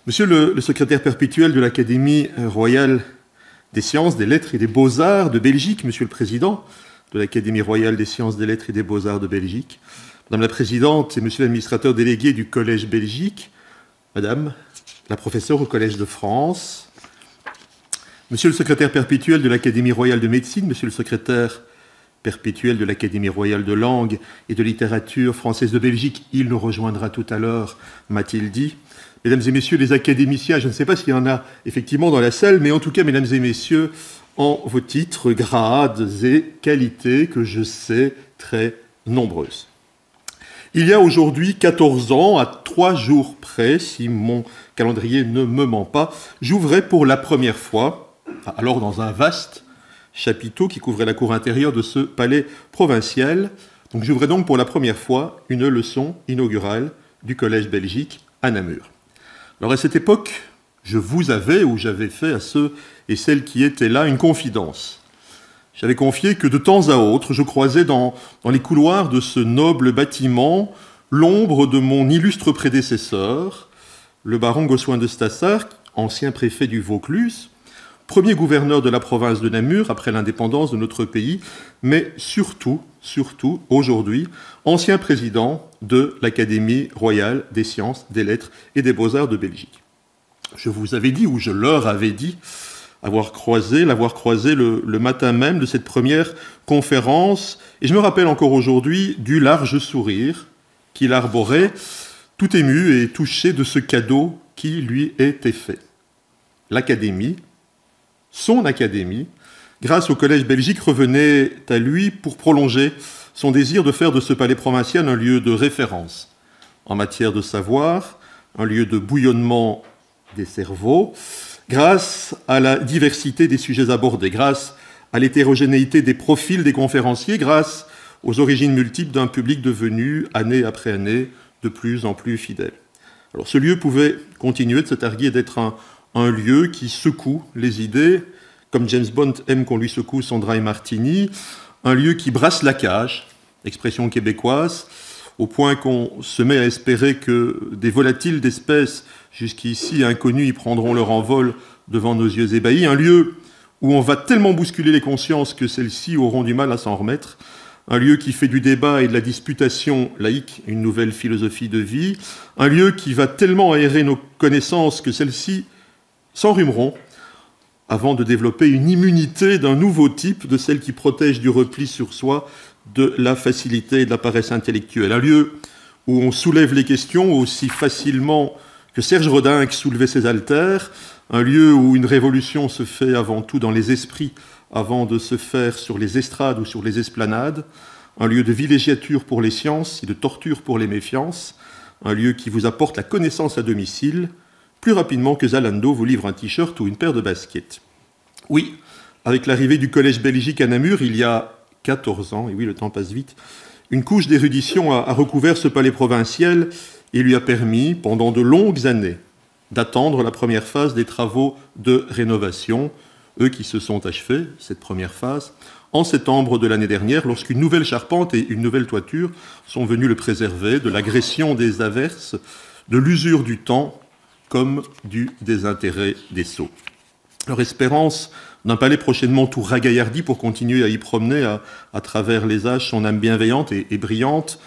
Monsieur le secrétaire perpétuel de l'Académie royale des sciences, des lettres et des beaux-arts de Belgique, monsieur le président de l'Académie royale des sciences, des lettres et des beaux-arts de Belgique, madame la présidente et monsieur l'administrateur délégué du Collège Belgique, madame la professeure au Collège de France, monsieur le secrétaire perpétuel de l'Académie royale de médecine, monsieur le secrétaire perpétuel de l'Académie royale de langue et de littérature française de Belgique, il nous rejoindra tout à l'heure, m'a-t-il dit. Mesdames et messieurs les académiciens, je ne sais pas s'il y en a effectivement dans la salle, mais en tout cas, mesdames et messieurs, en vos titres, grades et qualités que je sais très nombreuses. Il y a aujourd'hui 14 ans, à 3 jours près, si mon calendrier ne me ment pas, j'ouvrais pour la première fois, alors dans un vaste chapiteau qui couvrait la cour intérieure de ce palais provincial, donc j'ouvrais donc pour la première fois une leçon inaugurale du Collège Belgique à Namur. Alors à cette époque, je vous avais, ou j'avais fait à ceux et celles qui étaient là, une confidence. J'avais confié que de temps à autre, je croisais dans les couloirs de ce noble bâtiment l'ombre de mon illustre prédécesseur, le baron Gossuin de Stassard, ancien préfet du Vaucluse, premier gouverneur de la province de Namur après l'indépendance de notre pays, mais surtout, aujourd'hui, ancien président de l'Académie royale des sciences, des lettres et des beaux-arts de Belgique. Je vous avais dit, ou je leur avais dit, l'avoir croisé le matin même de cette première conférence, et je me rappelle encore aujourd'hui du large sourire qu'il arborait, tout ému et touché de ce cadeau qui lui était fait. L'Académie, son Académie, grâce au Collège Belgique, revenait à lui pour prolonger son désir de faire de ce palais provincial un lieu de référence en matière de savoir, un lieu de bouillonnement des cerveaux, grâce à la diversité des sujets abordés, grâce à l'hétérogénéité des profils des conférenciers, grâce aux origines multiples d'un public devenu, année après année, de plus en plus fidèle. Alors ce lieu pouvait continuer de se targuer d'être un lieu qui secoue les idées, comme James Bond aime qu'on lui secoue son dry martini, un lieu qui brasse la cage, expression québécoise, au point qu'on se met à espérer que des volatiles d'espèces jusqu'ici inconnus y prendront leur envol devant nos yeux ébahis, un lieu où on va tellement bousculer les consciences que celles-ci auront du mal à s'en remettre, un lieu qui fait du débat et de la disputation laïque une nouvelle philosophie de vie, un lieu qui va tellement aérer nos connaissances que celles-ci s'enrhumeront avant de développer une immunité d'un nouveau type, de celle qui protège du repli sur soi, de la facilité et de la paresse intellectuelle. Un lieu où on soulève les questions aussi facilement que Serge Rodin soulevait ses haltères, un lieu où une révolution se fait avant tout dans les esprits, avant de se faire sur les estrades ou sur les esplanades, un lieu de villégiature pour les sciences et de torture pour les méfiances, un lieu qui vous apporte la connaissance à domicile, plus rapidement que Zalando vous livre un t-shirt ou une paire de baskets. Oui, avec l'arrivée du Collège Belgique à Namur, il y a 14 ans, et oui, le temps passe vite, une couche d'érudition a recouvert ce palais provincial et lui a permis, pendant de longues années, d'attendre la première phase des travaux de rénovation, eux qui se sont achevés, cette première phase, en septembre de l'année dernière, lorsqu'une nouvelle charpente et une nouvelle toiture sont venues le préserver de l'agression des averses, de l'usure du temps, comme du désintérêt des sots. Leur espérance d'un palais prochainement tout ragaillardi pour continuer à y promener à travers les âges son âme bienveillante et brillante,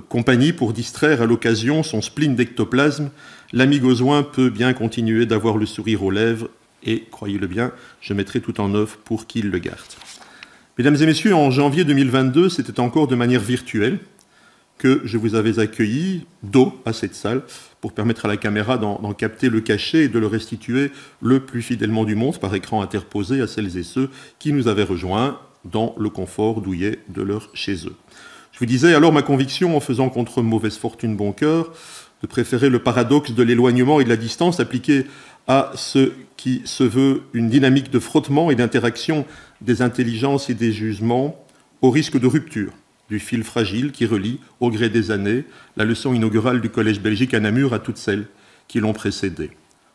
compagnie pour distraire à l'occasion son spleen d'ectoplasme, l'ami Gossuin peut bien continuer d'avoir le sourire aux lèvres et, croyez-le bien, je mettrai tout en œuvre pour qu'il le garde. Mesdames et messieurs, en janvier 2022, c'était encore de manière virtuelle que je vous avais accueilli dos à cette salle pour permettre à la caméra d'en capter le cachet et de le restituer le plus fidèlement du monde par écran interposé à celles et ceux qui nous avaient rejoints dans le confort douillet de leur chez eux. Je vous disais alors ma conviction, en faisant contre mauvaise fortune bon cœur, de préférer le paradoxe de l'éloignement et de la distance appliqué à ce qui se veut une dynamique de frottement et d'interaction des intelligences et des jugements au risque de rupture du fil fragile qui relie, au gré des années, la leçon inaugurale du Collège Belgique à Namur à toutes celles qui l'ont précédée,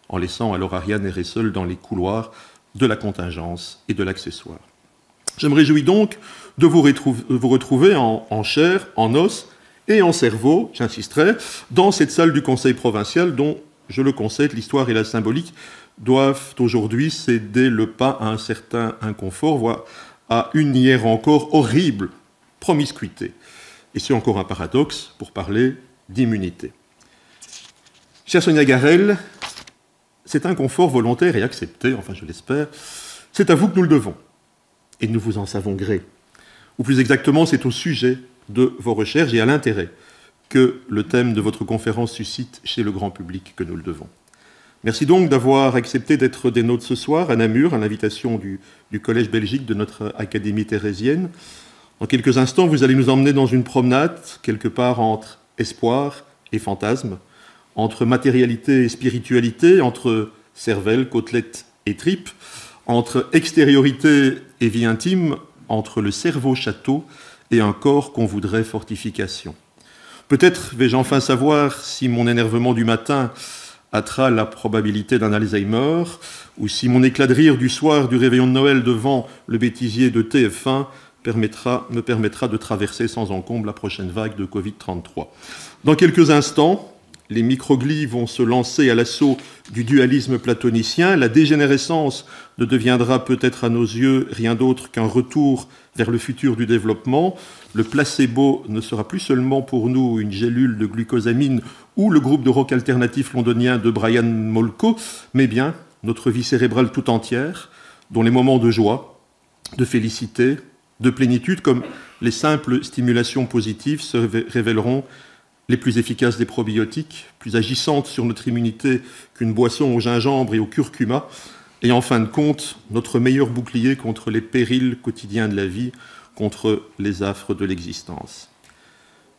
en laissant alors Ariane errer seule dans les couloirs de la contingence et de l'accessoire. Je me réjouis donc de vous retrouver en chair, en os et en cerveau, j'insisterai, dans cette salle du Conseil provincial dont je le concède, l'histoire et la symbolique doivent aujourd'hui céder le pas à un certain inconfort, voire à une hier encore horrible promiscuité. Et c'est encore un paradoxe pour parler d'immunité. Chère Sonia Garel, cet inconfort volontaire et accepté, enfin je l'espère, c'est à vous que nous le devons. Et nous vous en savons gré. Ou plus exactement, c'est au sujet de vos recherches et à l'intérêt que le thème de votre conférence suscite chez le grand public que nous le devons. Merci donc d'avoir accepté d'être des nôtres ce soir à Namur, à l'invitation du Collège Belgique de notre Académie thérésienne. Dans quelques instants, vous allez nous emmener dans une promenade, quelque part entre espoir et fantasme, entre matérialité et spiritualité, entre cervelle, côtelette et tripes, entre extériorité et vie intime, entre le cerveau château et un corps qu'on voudrait fortification. Peut-être vais-je enfin savoir si mon énervement du matin hâtera la probabilité d'un Alzheimer, ou si mon éclat de rire du soir du réveillon de Noël devant le bêtisier de TF1 me permettra de traverser sans encombre la prochaine vague de Covid-33. Dans quelques instants, les microglies vont se lancer à l'assaut du dualisme platonicien. La dégénérescence ne deviendra peut-être à nos yeux rien d'autre qu'un retour vers le futur du développement. Le placebo ne sera plus seulement pour nous une gélule de glucosamine ou le groupe de rock alternatif londonien de Brian Molko, mais bien notre vie cérébrale tout entière, dont les moments de joie, de félicité, de plénitude, comme les simples stimulations positives, se révéleront les plus efficaces des probiotiques, plus agissantes sur notre immunité qu'une boisson au gingembre et au curcuma, et en fin de compte, notre meilleur bouclier contre les périls quotidiens de la vie, contre les affres de l'existence.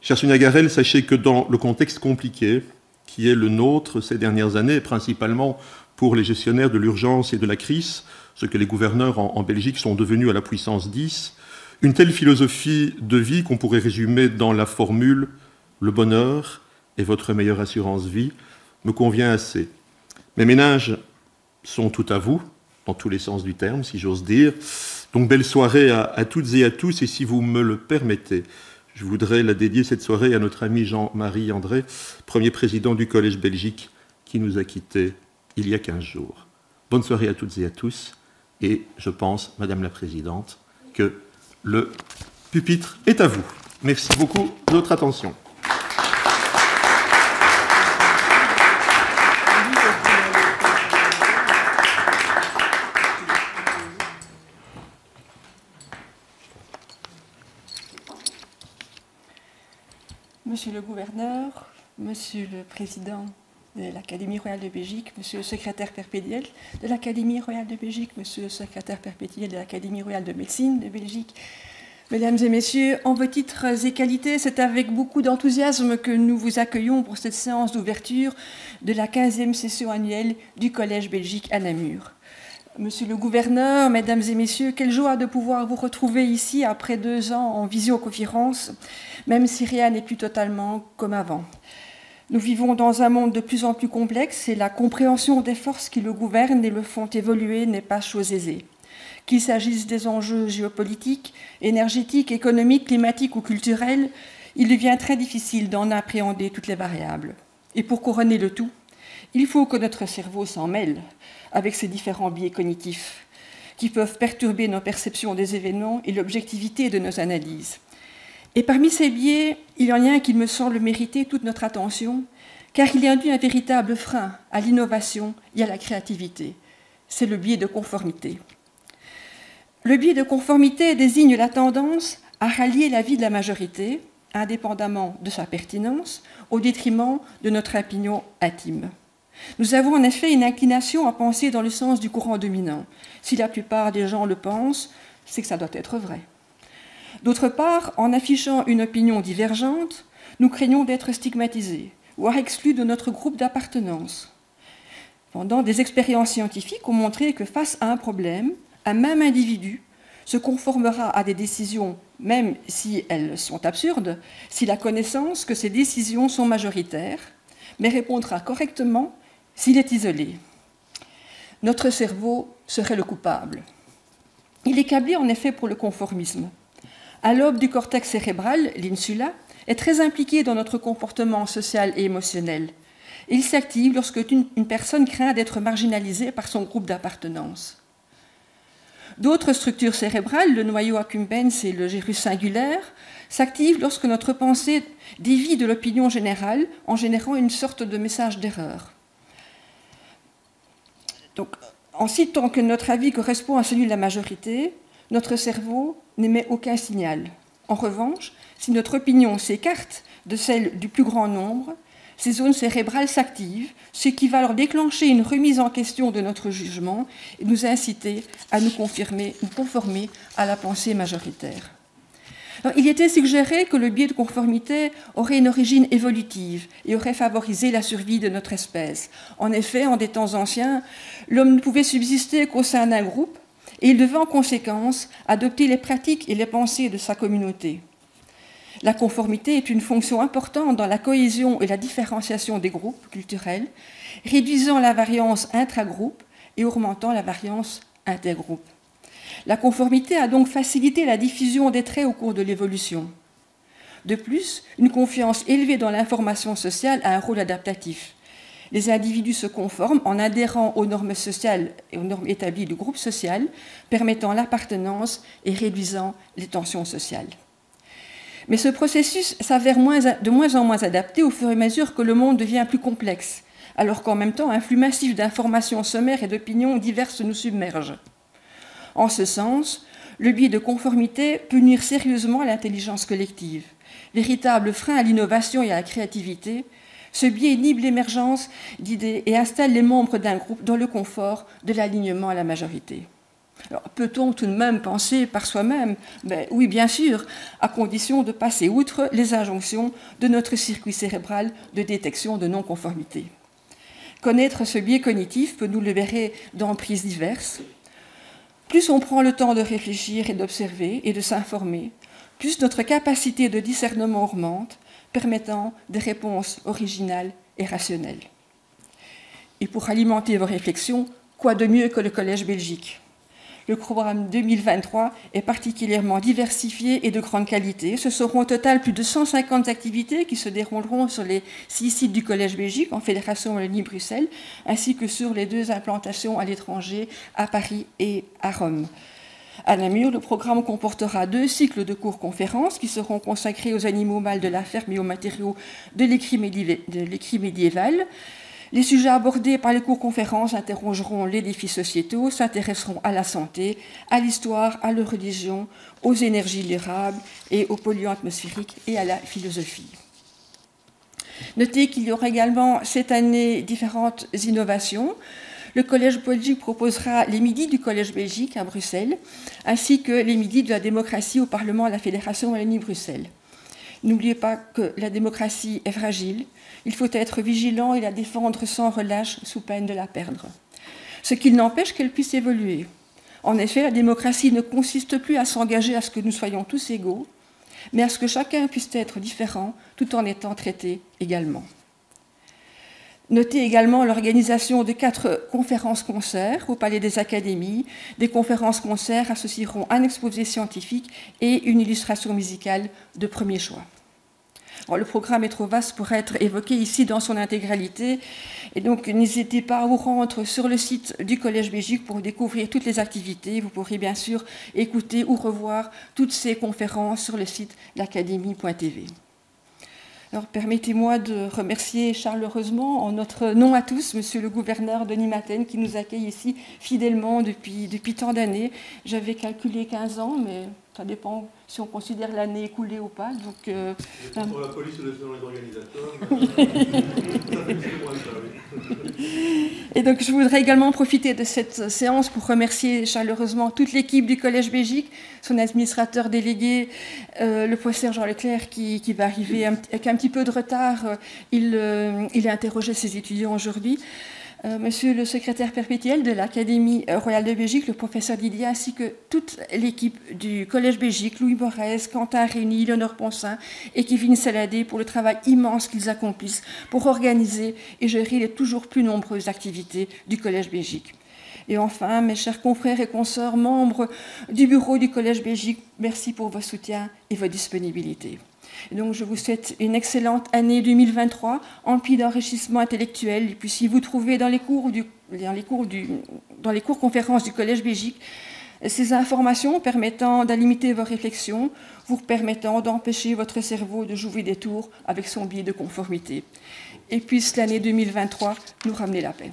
Chère Sonia Garel, sachez que dans le contexte compliqué qui est le nôtre ces dernières années, et principalement pour les gestionnaires de l'urgence et de la crise, ce que les gouverneurs en Belgique sont devenus à la puissance 10, une telle philosophie de vie qu'on pourrait résumer dans la formule « le bonheur est votre meilleure assurance vie » me convient assez. Mes ménages sont tout à vous, dans tous les sens du terme, si j'ose dire. Donc belle soirée à toutes et à tous, et si vous me le permettez, je voudrais la dédier cette soirée à notre ami Jean-Marie André, premier président du Collège Belgique, qui nous a quittés il y a 15 jours. Bonne soirée à toutes et à tous, et je pense, Madame la Présidente, que le pupitre est à vous. Merci beaucoup de votre attention. Monsieur le gouverneur, monsieur le président de l'Académie royale de Belgique, monsieur le secrétaire perpétuel de l'Académie royale de Belgique, monsieur le secrétaire perpétuel de l'Académie royale de médecine de Belgique, mesdames et messieurs, en vos titres et qualités, c'est avec beaucoup d'enthousiasme que nous vous accueillons pour cette séance d'ouverture de la 15e session annuelle du Collège Belgique à Namur. Monsieur le gouverneur, mesdames et messieurs, quelle joie de pouvoir vous retrouver ici après 2 ans en visioconférence, même si rien n'est plus totalement comme avant. Nous vivons dans un monde de plus en plus complexe et la compréhension des forces qui le gouvernent et le font évoluer n'est pas chose aisée. Qu'il s'agisse des enjeux géopolitiques, énergétiques, économiques, climatiques ou culturels, il devient très difficile d'en appréhender toutes les variables. Et pour couronner le tout, il faut que notre cerveau s'en mêle avec ses différents biais cognitifs qui peuvent perturber nos perceptions des événements et l'objectivité de nos analyses. Et parmi ces biais, il y en a un qui me semble mériter toute notre attention, car il induit un véritable frein à l'innovation et à la créativité. C'est le biais de conformité. Le biais de conformité désigne la tendance à rallier la vie de la majorité, indépendamment de sa pertinence, au détriment de notre opinion intime. Nous avons en effet une inclination à penser dans le sens du courant dominant. Si la plupart des gens le pensent, c'est que ça doit être vrai. D'autre part, en affichant une opinion divergente, nous craignons d'être stigmatisés, voire exclus de notre groupe d'appartenance. Pendant des expériences scientifiques ont montré que face à un problème, un même individu se conformera à des décisions, même si elles sont absurdes, s'il a connaissance que ces décisions sont majoritaires, mais répondra correctement s'il est isolé. Notre cerveau serait le coupable. Il est câblé en effet pour le conformisme. Un lobe du cortex cérébral, l'insula, est très impliqué dans notre comportement social et émotionnel. Il s'active lorsque une personne craint d'être marginalisée par son groupe d'appartenance. D'autres structures cérébrales, le noyau accumbens et le gyrus singulaire, s'activent lorsque notre pensée dévie de l'opinion générale en générant une sorte de message d'erreur. Donc, en citant que notre avis correspond à celui de la majorité, notre cerveau n'émet aucun signal. En revanche, si notre opinion s'écarte de celle du plus grand nombre, ces zones cérébrales s'activent, ce qui va alors déclencher une remise en question de notre jugement et nous inciter à nous conformer à la pensée majoritaire. Alors, il était suggéré que le biais de conformité aurait une origine évolutive et aurait favorisé la survie de notre espèce. En effet, en des temps anciens, l'homme ne pouvait subsister qu'au sein d'un groupe et il devait en conséquence adopter les pratiques et les pensées de sa communauté. La conformité est une fonction importante dans la cohésion et la différenciation des groupes culturels, réduisant la variance intragroupe et augmentant la variance intergroupe. La conformité a donc facilité la diffusion des traits au cours de l'évolution. De plus, une confiance élevée dans l'information sociale a un rôle adaptatif. Les individus se conforment en adhérant aux normes sociales et aux normes établies du groupe social, permettant l'appartenance et réduisant les tensions sociales. Mais ce processus s'avère de moins en moins adapté au fur et à mesure que le monde devient plus complexe, alors qu'en même temps, un flux massif d'informations sommaires et d'opinions diverses nous submerge. En ce sens, le biais de conformité peut nuire sérieusement à l'intelligence collective. Véritable frein à l'innovation et à la créativité, ce biais inhibe l'émergence d'idées et installe les membres d'un groupe dans le confort de l'alignement à la majorité. Alors, peut-on tout de même penser par soi-même? Oui, bien sûr, à condition de passer outre les injonctions de notre circuit cérébral de détection de non-conformité. Connaître ce biais cognitif peut nous libérer d'emprises diverses. Plus on prend le temps de réfléchir et d'observer et de s'informer, plus notre capacité de discernement augmente, permettant des réponses originales et rationnelles. Et pour alimenter vos réflexions, quoi de mieux que le Collège Belgique? Le programme 2023 est particulièrement diversifié et de grande qualité. Ce seront au total plus de 150 activités qui se dérouleront sur les 6 sites du Collège Belgique en Fédération Wallonie-Bruxelles, ainsi que sur les 2 implantations à l'étranger, à Paris et à Rome. À Namur, le programme comportera 2 cycles de cours-conférences qui seront consacrés aux animaux mâles de la ferme et aux matériaux de l'écrit médiéval. Les sujets abordés par les cours-conférences interrogeront les défis sociétaux, s'intéresseront à la santé, à l'histoire, à la religion, aux énergies durables et aux polluants atmosphériques et à la philosophie. Notez qu'il y aura également cette année différentes innovations. Le Collège Belgique proposera les midis du Collège Belgique à Bruxelles, ainsi que les midis de la démocratie au Parlement à la Fédération Wallonie-Bruxelles. N'oubliez pas que la démocratie est fragile, il faut être vigilant et la défendre sans relâche sous peine de la perdre. Ce qui n'empêche qu'elle puisse évoluer. En effet, la démocratie ne consiste plus à s'engager à ce que nous soyons tous égaux, mais à ce que chacun puisse être différent tout en étant traité également. Notez également l'organisation de 4 conférences-concerts au Palais des Académies. Des conférences-concerts associeront un exposé scientifique et une illustration musicale de premier choix. Alors, le programme est trop vaste pour être évoqué ici dans son intégralité, et donc n'hésitez pas à vous rendre sur le site du Collège Belgique pour découvrir toutes les activités. Vous pourrez bien sûr écouter ou revoir toutes ces conférences sur le site l'académie.tv. Alors, permettez-moi de remercier chaleureusement, en notre nom à tous, Monsieur le gouverneur Denis Maten, qui nous accueille ici fidèlement depuis tant d'années. J'avais calculé 15 ans, mais ça dépend si on considère l'année écoulée ou pas. Donc, pour la police ou les organisateurs. Et donc, je voudrais également profiter de cette séance pour remercier chaleureusement toute l'équipe du Collège Belgique, son administrateur délégué, le professeur Jean Leclerc, qui va arriver avec un petit peu de retard. Il a interrogé ses étudiants aujourd'hui. Monsieur le secrétaire perpétuel de l'Académie royale de Belgique, le professeur Didier, ainsi que toute l'équipe du Collège Belgique, Louis Borès, Quentin Rény, Léonore Ponsin et Kevin Saladé, pour le travail immense qu'ils accomplissent pour organiser et gérer les toujours plus nombreuses activités du Collège Belgique. Et enfin, mes chers confrères et consoeurs, membres du bureau du Collège Belgique, merci pour vos soutiens et vos disponibilités. Et donc, je vous souhaite une excellente année 2023, emplie d'enrichissement intellectuel. Et puis, si vous trouvez dans les cours conférences du Collège Belgique ces informations permettant d'alimiter vos réflexions, vous permettant d'empêcher votre cerveau de jouer des tours avec son biais de conformité. Et puisse l'année 2023 nous ramener la paix.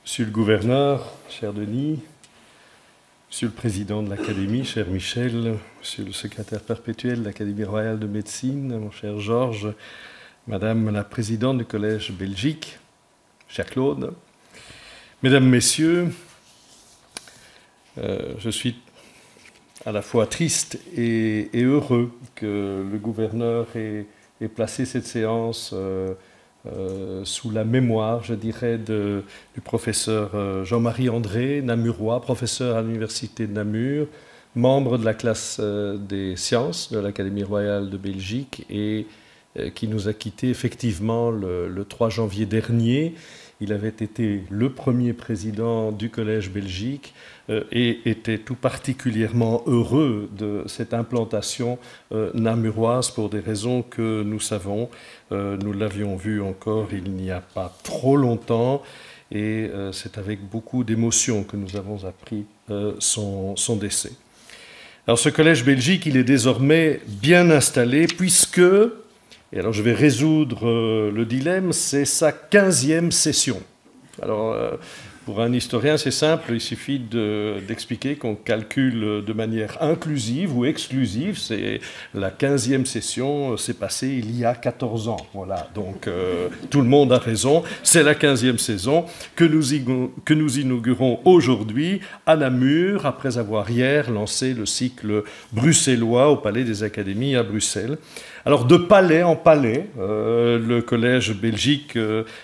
Monsieur le gouverneur, cher Denis, Monsieur le président de l'Académie, cher Michel, Monsieur le secrétaire perpétuel de l'Académie royale de médecine, mon cher Georges, Madame la présidente du Collège Belgique, cher Claude, Mesdames, Messieurs, je suis à la fois triste et heureux que le gouverneur ait placé cette séance sous la mémoire, je dirais, du professeur Jean-Marie André, namurois, professeur à l'université de Namur, membre de la classe des sciences de l'Académie royale de Belgique et qui nous a quittés effectivement le 3 janvier dernier. Il avait été le premier président du Collège Belgique et était tout particulièrement heureux de cette implantation namuroise pour des raisons que nous savons. Nous l'avions vu encore il n'y a pas trop longtemps et c'est avec beaucoup d'émotion que nous avons appris son décès. Alors ce Collège Belgique, il est désormais bien installé puisque... Et alors je vais résoudre le dilemme, c'est sa 15e session. Alors pour un historien c'est simple, il suffit d'expliquer qu'on calcule de manière inclusive ou exclusive, c'est la 15e session, c'est passé il y a 14 ans. Voilà, donc tout le monde a raison, c'est la 15e saison que nous inaugurons aujourd'hui à Namur, après avoir hier lancé le cycle bruxellois au Palais des Académies à Bruxelles. Alors, de palais en palais, le Collège Belgique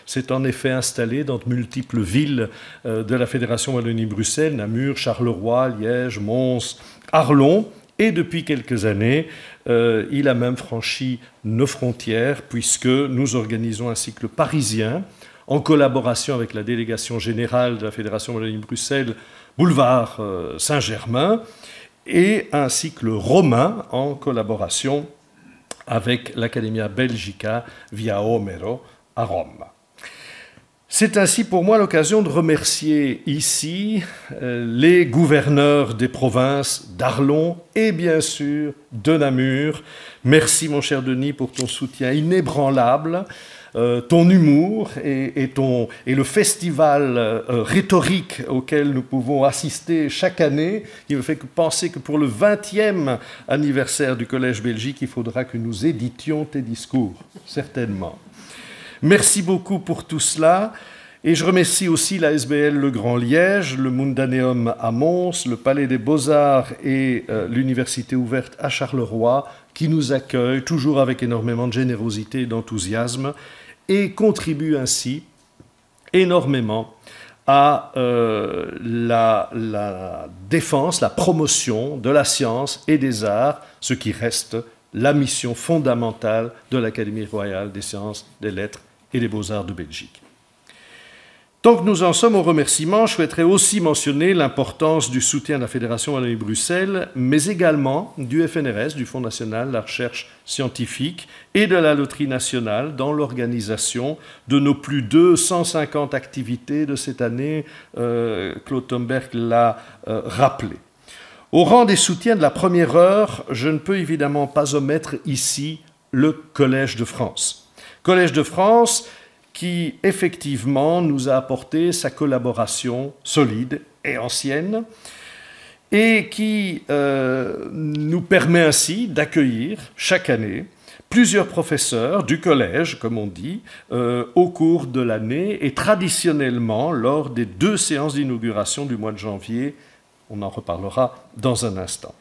s'est en effet installé dans de multiples villes de la Fédération Wallonie-Bruxelles, Namur, Charleroi, Liège, Mons, Arlon, et depuis quelques années, il a même franchi nos frontières, puisque nous organisons un cycle parisien, en collaboration avec la délégation générale de la Fédération Wallonie-Bruxelles, boulevard Saint-Germain, et un cycle romain en collaboration avec l'Academia Belgica Via Omero à Rome. C'est ainsi pour moi l'occasion de remercier ici les gouverneurs des provinces d'Arlon et bien sûr de Namur. Merci mon cher Denis pour ton soutien inébranlable, ton humour et le festival rhétorique auquel nous pouvons assister chaque année, qui me fait penser que pour le 20e anniversaire du Collège Belgique, il faudra que nous éditions tes discours, certainement. Merci beaucoup pour tout cela. Et je remercie aussi la SBL Le Grand Liège, le Mundaneum à Mons, le Palais des Beaux-Arts et l'Université ouverte à Charleroi, qui nous accueillent toujours avec énormément de générosité et d'enthousiasme et contribuent ainsi énormément à la défense, la promotion de la science et des arts, ce qui reste la mission fondamentale de l'Académie royale des sciences, des lettres et des beaux-arts de Belgique. Tant que nous en sommes aux remerciements, je souhaiterais aussi mentionner l'importance du soutien de la Fédération Wallonie-Bruxelles, mais également du FNRS, du Fonds national de la recherche scientifique, et de la Loterie nationale dans l'organisation de nos plus de 150 activités de cette année. Claude Thomberg l'a rappelé. Au rang des soutiens de la première heure, je ne peux évidemment pas omettre ici le Collège de France. Collège de France qui, effectivement, nous a apporté sa collaboration solide et ancienne et qui nous permet ainsi d'accueillir chaque année plusieurs professeurs du collège, comme on dit, au cours de l'année et traditionnellement lors des 2 séances d'inauguration du mois de janvier. On en reparlera dans un instant.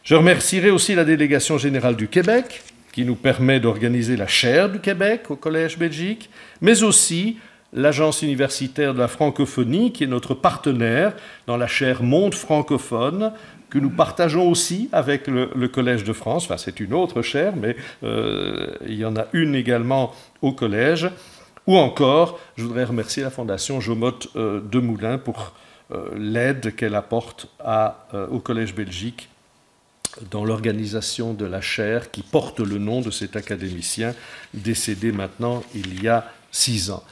Je remercierai aussi la délégation générale du Québec, qui nous permet d'organiser la chaire du Québec au Collège Belgique, mais aussi l'Agence universitaire de la francophonie, qui est notre partenaire dans la chaire Monde francophone, que nous partageons aussi avec le Collège de France. Enfin, c'est une autre chaire, mais il y en a une également au Collège. Ou encore, je voudrais remercier la Fondation Jomotte de Moulins pour l'aide qu'elle apporte au Collège Belgique dans l'organisation de la chaire qui porte le nom de cet académicien décédé maintenant il y a 6 ans.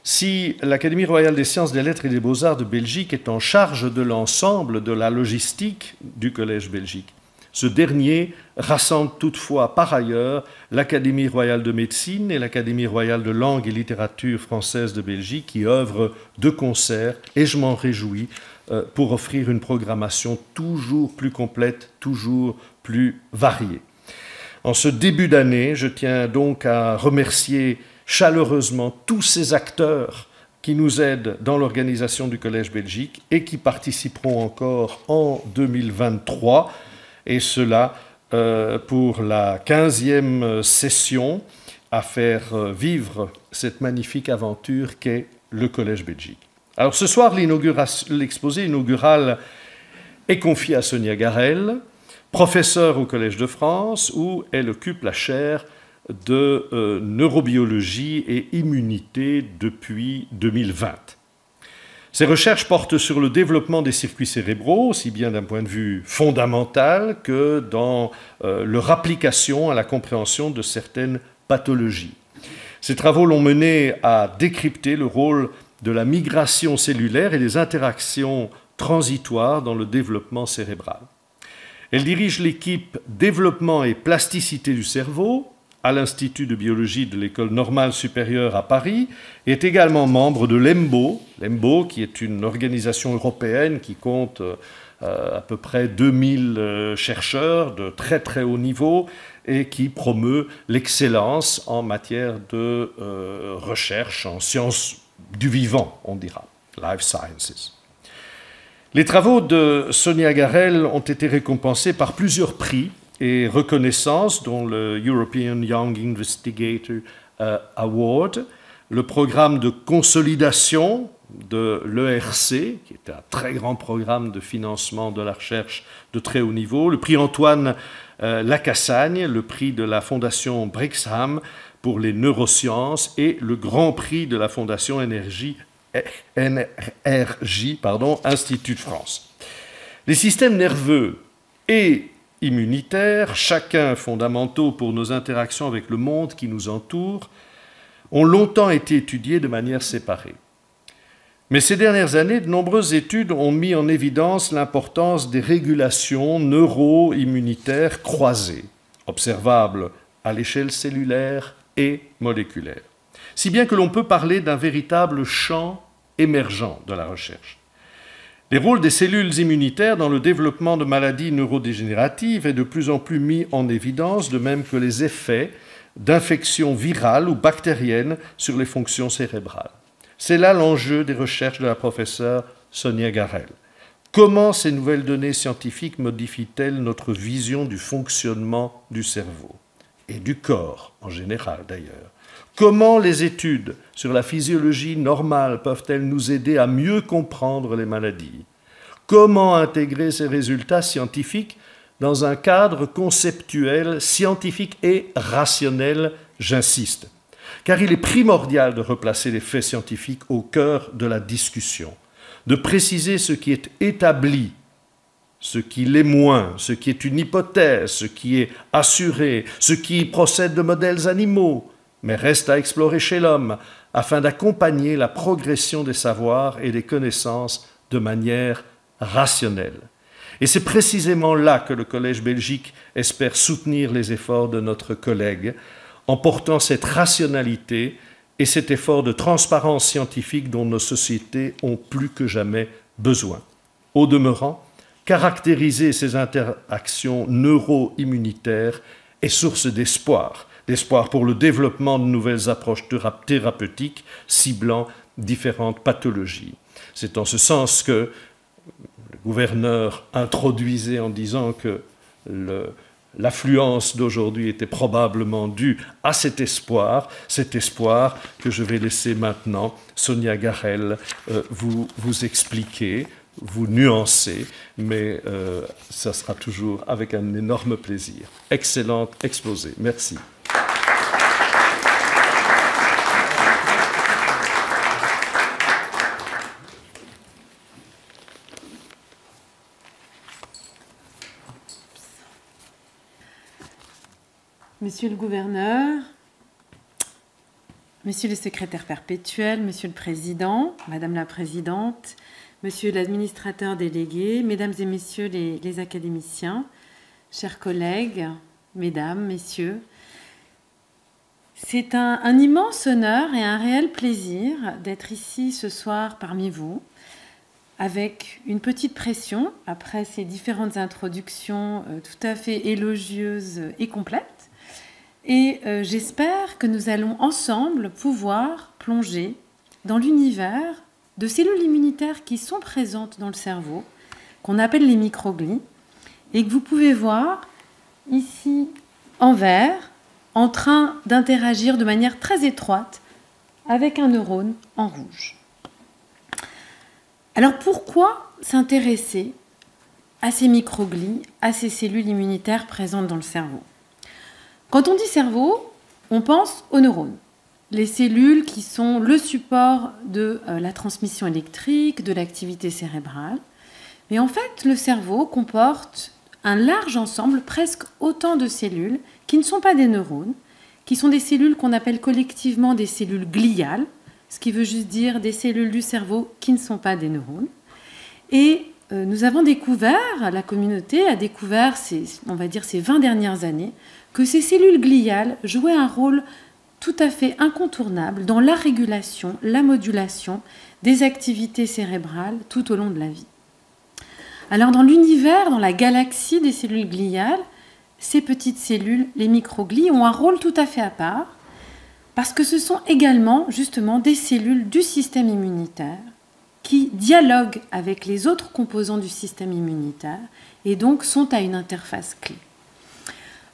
Si l'Académie royale des sciences, des lettres et des beaux-arts de Belgique est en charge de l'ensemble de la logistique du Collège Belgique, ce dernier rassemble toutefois par ailleurs l'Académie royale de médecine et l'Académie royale de langue et littérature française de Belgique qui œuvrent de concert, et je m'en réjouis, pour offrir une programmation toujours plus complète, toujours plus variée. En ce début d'année, je tiens donc à remercier chaleureusement tous ces acteurs qui nous aident dans l'organisation du Collège Belgique et qui participeront encore en 2023, et cela pour la 15e session à faire vivre cette magnifique aventure qu'est le Collège Belgique. Alors ce soir, l'exposé inaugural est confié à Sonia Garel, professeure au Collège de France, où elle occupe la chaire de neurobiologie et immunité depuis 2020. Ses recherches portent sur le développement des circuits cérébraux, aussi bien d'un point de vue fondamental que dans leur application à la compréhension de certaines pathologies. Ces travaux l'ont mené à décrypter le rôle de la migration cellulaire et des interactions transitoires dans le développement cérébral. Elle dirige l'équipe Développement et plasticité du cerveau à l'Institut de biologie de l'École normale supérieure à Paris, et est également membre de l'EMBO, qui est une organisation européenne qui compte à peu près 2000 chercheurs de très très haut niveau et qui promeut l'excellence en matière de recherche en sciences du vivant, on dira, life sciences. Les travaux de Sonia Garel ont été récompensés par plusieurs prix et reconnaissances, dont le European Young Investigator Award, le programme de consolidation de l'ERC, qui est un très grand programme de financement de la recherche de très haut niveau, le prix Antoine Lacassagne, le prix de la Fondation Brixham pour les neurosciences et le grand prix de la Fondation NRJ, Institut de France. Les systèmes nerveux et immunitaires, chacun fondamentaux pour nos interactions avec le monde qui nous entoure, ont longtemps été étudiés de manière séparée. Mais ces dernières années, de nombreuses études ont mis en évidence l'importance des régulations neuro-immunitaires croisées, observables à l'échelle cellulaire et moléculaire. Si bien que l'on peut parler d'un véritable champ émergent de la recherche. Les rôles des cellules immunitaires dans le développement de maladies neurodégénératives est de plus en plus mis en évidence, de même que les effets d'infections virales ou bactériennes sur les fonctions cérébrales. C'est là l'enjeu des recherches de la professeure Sonia Garel. Comment ces nouvelles données scientifiques modifient-elles notre vision du fonctionnement du cerveau et du corps en général d'ailleurs? Comment les études sur la physiologie normale peuvent-elles nous aider à mieux comprendre les maladies? Comment intégrer ces résultats scientifiques dans un cadre conceptuel, scientifique et rationnel, j'insiste? Car il est primordial de replacer les faits scientifiques au cœur de la discussion, de préciser ce qui est établi, ce qui l'est moins, ce qui est une hypothèse, ce qui est assuré, ce qui procède de modèles animaux, mais reste à explorer chez l'homme, afin d'accompagner la progression des savoirs et des connaissances de manière rationnelle. Et c'est précisément là que le Collège Belgique espère soutenir les efforts de notre collègue, en portant cette rationalité et cet effort de transparence scientifique dont nos sociétés ont plus que jamais besoin. Au demeurant, caractériser ces interactions neuro-immunitaires est source d'espoir pour le développement de nouvelles approches thérapeutiques ciblant différentes pathologies. C'est en ce sens que le gouverneur introduisait en disant que l'affluence d'aujourd'hui était probablement due à cet espoir que je vais laisser maintenant Sonia Garel vous expliquer, vous nuancer, mais ça sera toujours avec un énorme plaisir. Excellent exposé. Merci. Monsieur le gouverneur, monsieur le secrétaire perpétuel, monsieur le président, madame la présidente, monsieur l'administrateur délégué, mesdames et messieurs les académiciens, chers collègues, mesdames, messieurs, c'est un immense honneur et un réel plaisir d'être ici ce soir parmi vous, avec une petite pression après ces différentes introductions tout à fait élogieuses et complètes. Et j'espère que nous allons ensemble pouvoir plonger dans l'univers de cellules immunitaires qui sont présentes dans le cerveau, qu'on appelle les microglies, et que vous pouvez voir ici en vert, en train d'interagir de manière très étroite avec un neurone en rouge. Alors pourquoi s'intéresser à ces microglies, à ces cellules immunitaires présentes dans le cerveau ? Quand on dit cerveau, on pense aux neurones, les cellules qui sont le support de la transmission électrique, de l'activité cérébrale. Mais en fait, le cerveau comporte un large ensemble, presque autant de cellules, qui ne sont pas des neurones, qui sont des cellules qu'on appelle collectivement des cellules gliales, ce qui veut juste dire des cellules du cerveau qui ne sont pas des neurones. Et nous avons découvert, la communauté a découvert, on va dire ces 20 dernières années, que ces cellules gliales jouaient un rôle tout à fait incontournable dans la régulation, la modulation des activités cérébrales tout au long de la vie. Alors dans l'univers, dans la galaxie des cellules gliales, ces petites cellules, les microglies, ont un rôle tout à fait à part, parce que ce sont également justement des cellules du système immunitaire qui dialoguent avec les autres composants du système immunitaire et donc sont à une interface clé.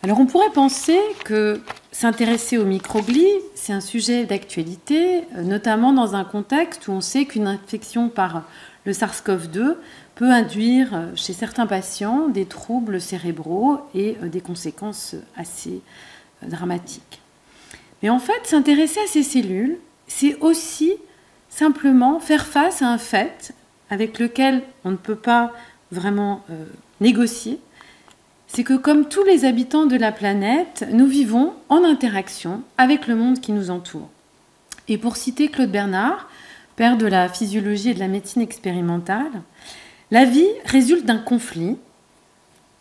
Alors on pourrait penser que s'intéresser aux microglies, c'est un sujet d'actualité, notamment dans un contexte où on sait qu'une infection par le SARS-CoV-2 peut induire chez certains patients des troubles cérébraux et des conséquences assez dramatiques. Mais en fait, s'intéresser à ces cellules, c'est aussi simplement faire face à un fait avec lequel on ne peut pas vraiment négocier. C'est que comme tous les habitants de la planète, nous vivons en interaction avec le monde qui nous entoure. Et pour citer Claude Bernard, père de la physiologie et de la médecine expérimentale, la vie résulte d'un conflit,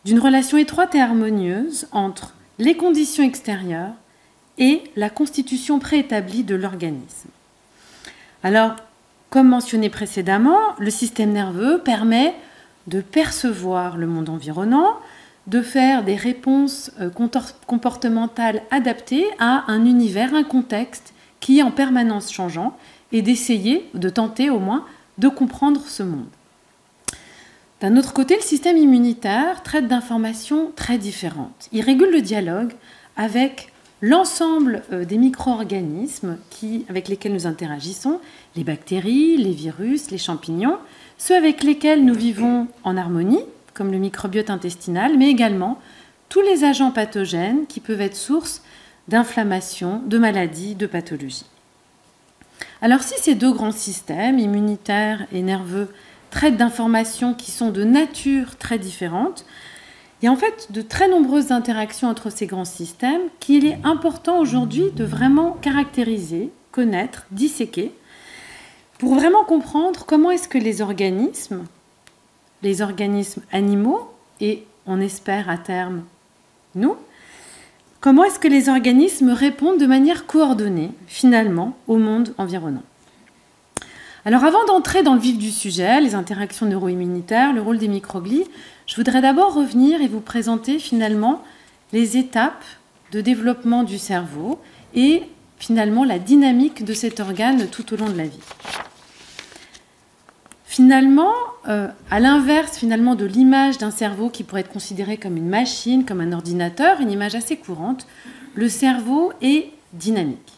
d'une relation étroite et harmonieuse entre les conditions extérieures et la constitution préétablie de l'organisme. Alors, comme mentionné précédemment, le système nerveux permet de percevoir le monde environnant, de faire des réponses comportementales adaptées à un univers, un contexte qui est en permanence changeant, et d'essayer, de tenter au moins, de comprendre ce monde. D'un autre côté, le système immunitaire traite d'informations très différentes. Il régule le dialogue avec l'ensemble des micro-organismes avec lesquels nous interagissons, les bactéries, les virus, les champignons, ceux avec lesquels nous vivons en harmonie, comme le microbiote intestinal, mais également tous les agents pathogènes qui peuvent être source d'inflammation, de maladies, de pathologies. Alors si ces deux grands systèmes, immunitaires et nerveux, traitent d'informations qui sont de nature très différente, il y a en fait de très nombreuses interactions entre ces grands systèmes qu'il est important aujourd'hui de vraiment caractériser, connaître, disséquer, pour vraiment comprendre comment est-ce que les organismes animaux, et on espère à terme nous, comment est-ce que les organismes répondent de manière coordonnée, finalement, au monde environnant. Alors avant d'entrer dans le vif du sujet, les interactions neuro-immunitaires, le rôle des microglies, je voudrais d'abord revenir et vous présenter finalement les étapes de développement du cerveau et finalement la dynamique de cet organe tout au long de la vie. Finalement, à l'inverse finalement de l'image d'un cerveau qui pourrait être considéré comme une machine, comme un ordinateur, une image assez courante, le cerveau est dynamique.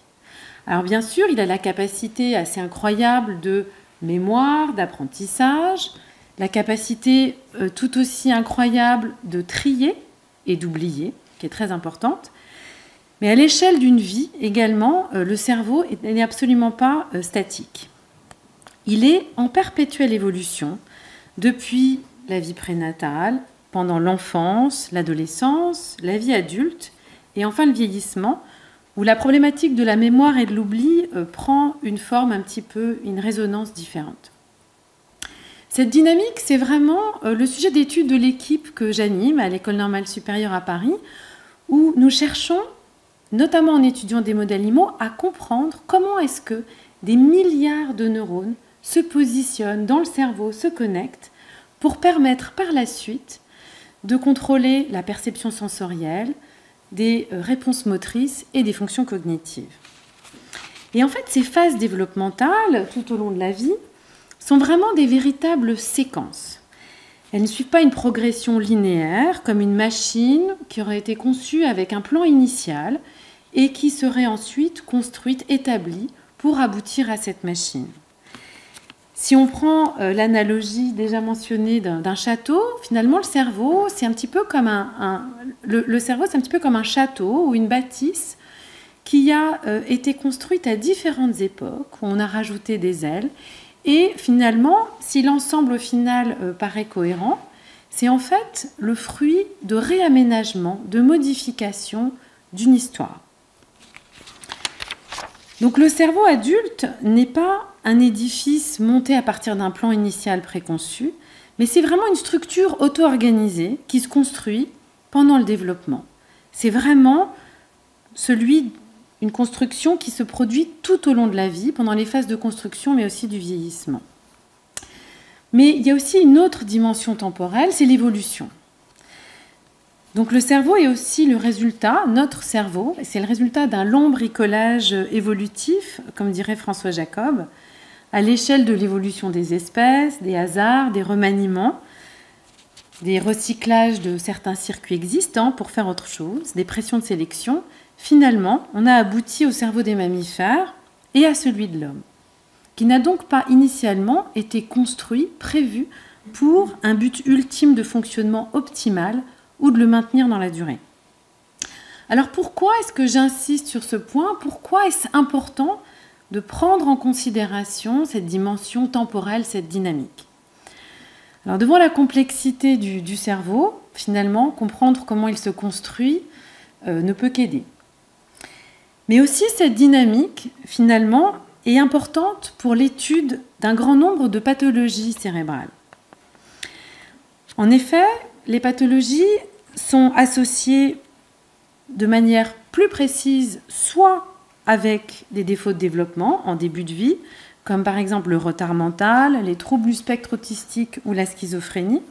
Alors bien sûr, il a la capacité assez incroyable de mémoire, d'apprentissage, la capacité tout aussi incroyable de trier et d'oublier, qui est très importante. Mais à l'échelle d'une vie également, le cerveau n'est absolument pas statique. Il est en perpétuelle évolution depuis la vie prénatale, pendant l'enfance, l'adolescence, la vie adulte et enfin le vieillissement, où la problématique de la mémoire et de l'oubli prend une forme un petit peu, une résonance différente. Cette dynamique, c'est vraiment le sujet d'étude de l'équipe que j'anime à l'École normale supérieure à Paris, où nous cherchons, notamment en étudiant des modèles IMO, à comprendre comment est-ce que des milliards de neurones se positionnent dans le cerveau, se connectent, pour permettre par la suite de contrôler la perception sensorielle, des réponses motrices et des fonctions cognitives. Et en fait, ces phases développementales, tout au long de la vie, sont vraiment des véritables séquences. Elles ne suivent pas une progression linéaire, comme une machine qui aurait été conçue avec un plan initial et qui serait ensuite construite, établie, pour aboutir à cette machine. Si on prend l'analogie déjà mentionnée d'un château, finalement le cerveau, c'est un petit peu comme le cerveau, c'est un petit peu comme un château ou une bâtisse qui a été construite à différentes époques, où on a rajouté des ailes. Et finalement, si l'ensemble au final paraît cohérent, c'est en fait le fruit de réaménagement, de modification d'une histoire. Donc le cerveau adulte n'est pas un édifice monté à partir d'un plan initial préconçu, mais c'est vraiment une structure auto-organisée qui se construit pendant le développement. C'est vraiment une construction qui se produit tout au long de la vie, pendant les phases de construction, mais aussi du vieillissement. Mais il y a aussi une autre dimension temporelle, c'est l'évolution. Donc le cerveau est aussi le résultat, notre cerveau, c'est le résultat d'un long bricolage évolutif, comme dirait François Jacob, à l'échelle de l'évolution des espèces, des hasards, des remaniements, des recyclages de certains circuits existants pour faire autre chose, des pressions de sélection. Finalement, on a abouti au cerveau des mammifères et à celui de l'homme, qui n'a donc pas initialement été construit, prévu pour un but ultime de fonctionnement optimal ou de le maintenir dans la durée. Alors pourquoi est-ce que j'insiste sur ce point? Pourquoi est-ce important de prendre en considération cette dimension temporelle, cette dynamique? Alors devant la complexité du cerveau, finalement, comprendre comment il se construit ne peut qu'aider. Mais aussi cette dynamique, finalement, est importante pour l'étude d'un grand nombre de pathologies cérébrales. En effet, les pathologies sont associées de manière plus précise soit avec des défauts de développement en début de vie, comme par exemple le retard mental, les troubles du spectre autistique ou la schizophrénie,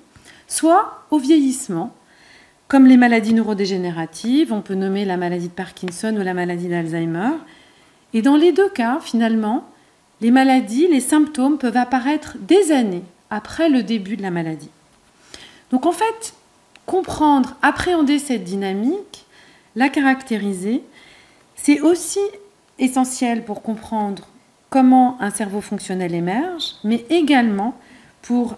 soit au vieillissement, comme les maladies neurodégénératives, on peut nommer la maladie de Parkinson ou la maladie d'Alzheimer. Et dans les deux cas, finalement, les maladies, les symptômes peuvent apparaître des années après le début de la maladie. Donc en fait, comprendre, appréhender cette dynamique, la caractériser, c'est aussi essentiel pour comprendre comment un cerveau fonctionnel émerge, mais également pour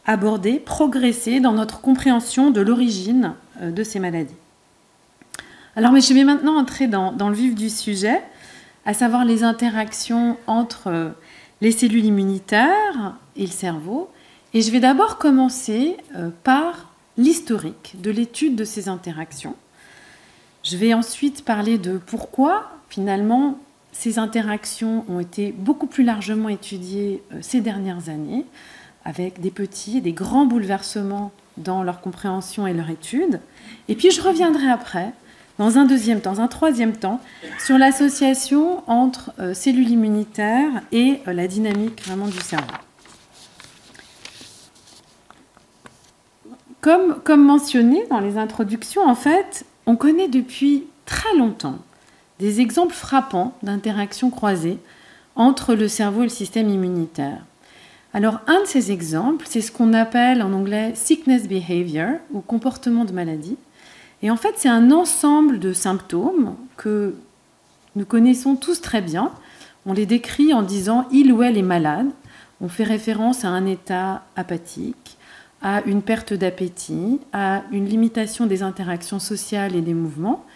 aborder, progresser dans notre compréhension de l'origine de ces maladies. Alors, mais je vais maintenant entrer dans le vif du sujet, à savoir les interactions entre les cellules immunitaires et le cerveau. Et je vais d'abord commencer par l'historique de l'étude de ces interactions. Je vais ensuite parler de pourquoi, finalement, ces interactions ont été beaucoup plus largement étudiées ces dernières années, avec des petits et des grands bouleversements dans leur compréhension et leur étude. Et puis je reviendrai après, dans un deuxième temps, un troisième temps, sur l'association entre cellules immunitaires et la dynamique vraiment du cerveau. Comme mentionné dans les introductions, en fait, on connaît depuis très longtemps des exemples frappants d'interactions croisées entre le cerveau et le système immunitaire. Alors, un de ces exemples, c'est ce qu'on appelle en anglais sickness behavior, ou comportement de maladie. Et en fait, c'est un ensemble de symptômes que nous connaissons tous très bien. On les décrit en disant « il ou elle est malade ». On fait référence à un état apathique, à une perte d'appétit, à une limitation des interactions sociales et des mouvements.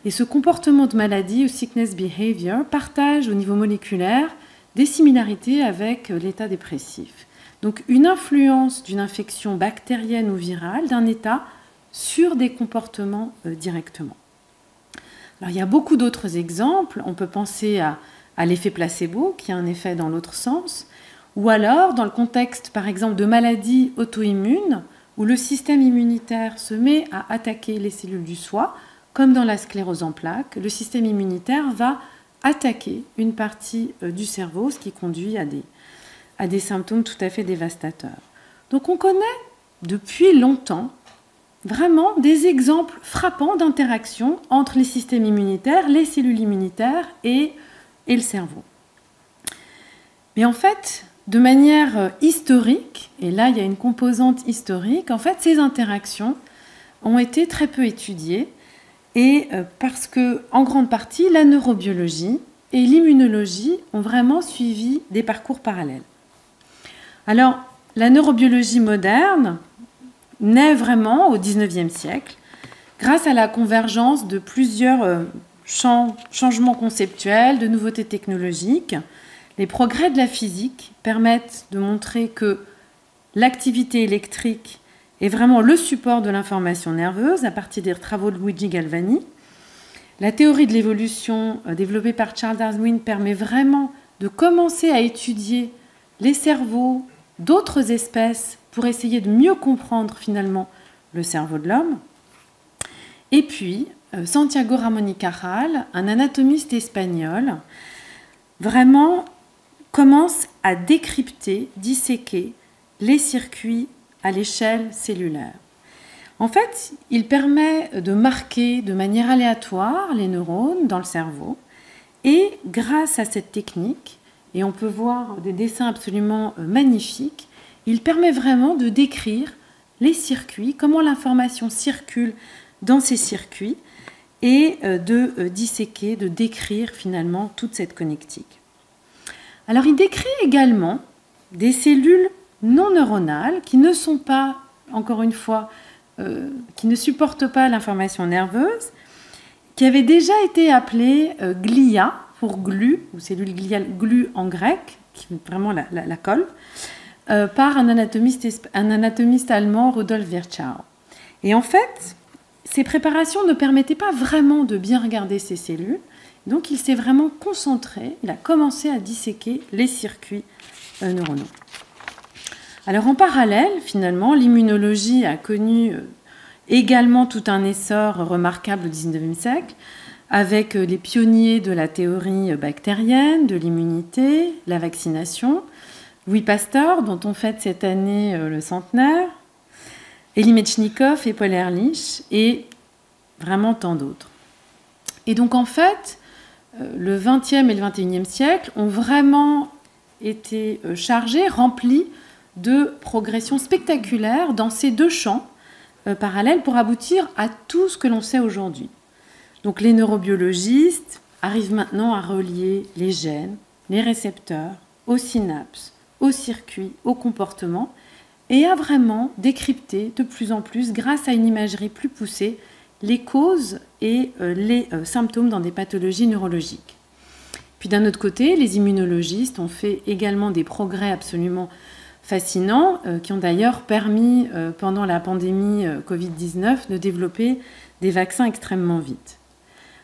Et ce comportement de maladie, ou sickness behavior, partage au niveau moléculaire des similarités avec l'état dépressif. Donc une influence d'une infection bactérienne ou virale d'un état sur des comportements directement. Alors, il y a beaucoup d'autres exemples. On peut penser à l'effet placebo, qui a un effet dans l'autre sens, ou alors dans le contexte, par exemple, de maladies auto-immunes, où le système immunitaire se met à attaquer les cellules du foie, comme dans la sclérose en plaques, le système immunitaire va attaquer une partie du cerveau, ce qui conduit à des symptômes tout à fait dévastateurs. Donc on connaît depuis longtemps vraiment des exemples frappants d'interaction entre les systèmes immunitaires, les cellules immunitaires et le cerveau. Mais en fait, de manière historique, et là il y a une composante historique, en fait ces interactions ont été très peu étudiées, et parce que, en grande partie, la neurobiologie et l'immunologie ont vraiment suivi des parcours parallèles. Alors, la neurobiologie moderne naît vraiment au XIXe siècle grâce à la convergence de plusieurs changements conceptuels, de nouveautés technologiques. Les progrès de la physique permettent de montrer que l'activité électrique est vraiment le support de l'information nerveuse à partir des travaux de Luigi Galvani. La théorie de l'évolution développée par Charles Darwin permet vraiment de commencer à étudier les cerveaux d'autres espèces pour essayer de mieux comprendre finalement le cerveau de l'homme. Et puis, Santiago Ramón y Cajal, un anatomiste espagnol, vraiment commence à décrypter, disséquer les circuits à l'échelle cellulaire. En fait, il permet de marquer de manière aléatoire les neurones dans le cerveau et grâce à cette technique, et on peut voir des dessins absolument magnifiques, il permet vraiment de décrire les circuits, comment l'information circule dans ces circuits et de disséquer, de décrire finalement toute cette connectique. Alors il décrit également des cellules non neuronales qui ne sont pas, encore une fois, qui ne supportent pas l'information nerveuse, qui avaient déjà été appelées glia pour glu, ou cellules gliales, glu en grec, qui est vraiment la colle, par un anatomiste allemand, Rudolf Virchow. Et en fait, ces préparations ne permettaient pas vraiment de bien regarder ces cellules, donc il s'est vraiment concentré, il a commencé à disséquer les circuits neuronaux. Alors en parallèle, finalement, l'immunologie a connu également tout un essor remarquable au XIXe siècle, avec les pionniers de la théorie bactérienne, de l'immunité, la vaccination, Louis Pasteur, dont on fête cette année le centenaire, Elie Metchnikoff et Paul Ehrlich, et vraiment tant d'autres. Et donc en fait, le XXe et le XXIe siècle ont vraiment été chargés, remplis de progressions spectaculaires dans ces deux champs parallèles pour aboutir à tout ce que l'on sait aujourd'hui. Donc les neurobiologistes arrivent maintenant à relier les gènes, les récepteurs, aux synapses, aux circuits, aux comportements, et à vraiment décrypter de plus en plus, grâce à une imagerie plus poussée, les causes et les symptômes dans des pathologies neurologiques. Puis d'un autre côté, les immunologistes ont fait également des progrès absolument fascinants, qui ont d'ailleurs permis, pendant la pandémie Covid-19, de développer des vaccins extrêmement vite.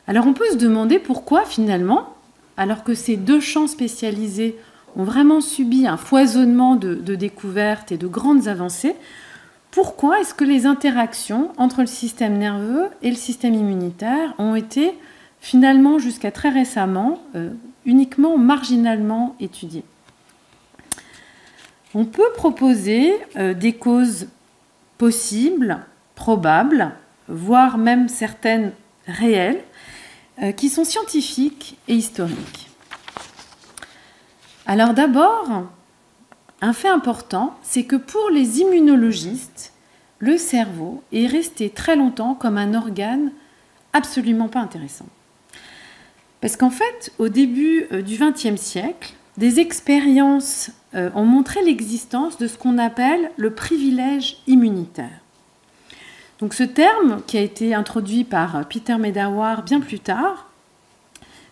Alors on peut se demander pourquoi finalement, alors que ces deux champs spécialisés ont vraiment subi un foisonnement de découvertes et de grandes avancées, pourquoi est-ce que les interactions entre le système nerveux et le système immunitaire ont été finalement jusqu'à très récemment uniquement marginalement étudiées? On peut proposer des causes possibles, probables, voire même certaines réelles, qui sont scientifiques et historiques. Alors d'abord, un fait important, c'est que pour les immunologistes, le cerveau est resté très longtemps comme un organe absolument pas intéressant. Parce qu'en fait, au début du XXe siècle, des expériences ont montré l'existence de ce qu'on appelle le privilège immunitaire. Donc ce terme, qui a été introduit par Peter Medawar bien plus tard,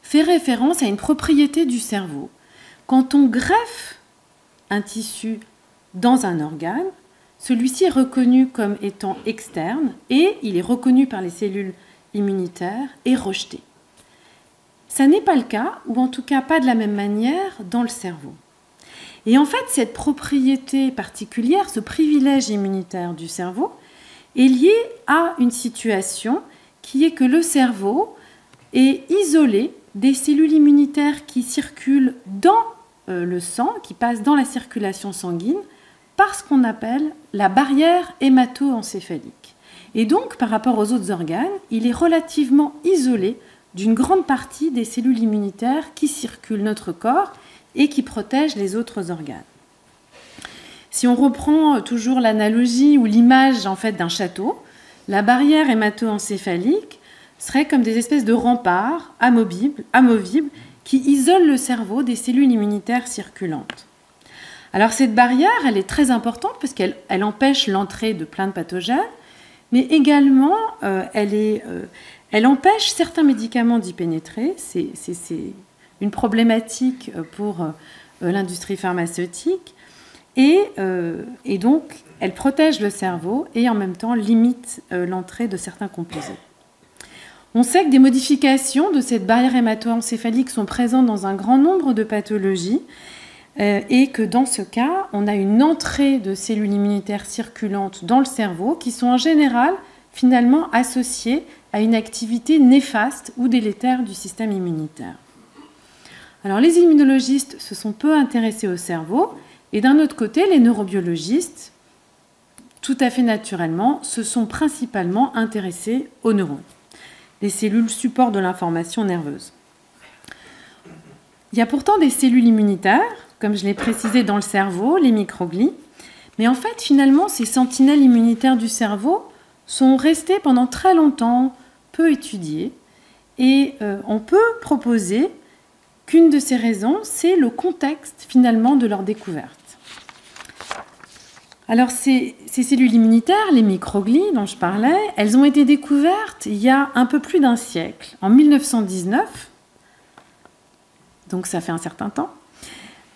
fait référence à une propriété du cerveau. Quand on greffe un tissu dans un organe, celui-ci est reconnu comme étant externe et il est reconnu par les cellules immunitaires et rejeté. Ça n'est pas le cas, ou en tout cas pas de la même manière, dans le cerveau. Et en fait, cette propriété particulière, ce privilège immunitaire du cerveau, est lié à une situation qui est que le cerveau est isolé des cellules immunitaires qui circulent dans le sang, qui passent dans la circulation sanguine, par ce qu'on appelle la barrière hémato-encéphalique. Et donc, par rapport aux autres organes, il est relativement isolé d'une grande partie des cellules immunitaires qui circulent notre corps et qui protègent les autres organes. Si on reprend toujours l'analogie ou l'image en fait d'un château, la barrière hémato-encéphalique serait comme des espèces de remparts amovibles qui isolent le cerveau des cellules immunitaires circulantes. Alors cette barrière, elle est très importante parce qu'elle empêche l'entrée de plein de pathogènes, mais également elle empêche certains médicaments d'y pénétrer. C'est une problématique pour l'industrie pharmaceutique. Et donc, elle protège le cerveau et en même temps limite l'entrée de certains composés. On sait que des modifications de cette barrière hémato-encéphalique sont présentes dans un grand nombre de pathologies et que dans ce cas, on a une entrée de cellules immunitaires circulantes dans le cerveau qui sont en général finalement associées à une activité néfaste ou délétère du système immunitaire. Alors les immunologistes se sont peu intéressés au cerveau et d'un autre côté, les neurobiologistes, tout à fait naturellement, se sont principalement intéressés aux neurones, les cellules support de l'information nerveuse. Il y a pourtant des cellules immunitaires, comme je l'ai précisé dans le cerveau, les microglies, mais en fait, finalement, ces sentinelles immunitaires du cerveau sont restées pendant très longtemps peu étudiées et on peut proposer qu'une de ces raisons, c'est le contexte finalement de leur découverte. Alors ces cellules immunitaires, les microglies dont je parlais, elles ont été découvertes il y a un peu plus d'un siècle, en 1919, donc ça fait un certain temps,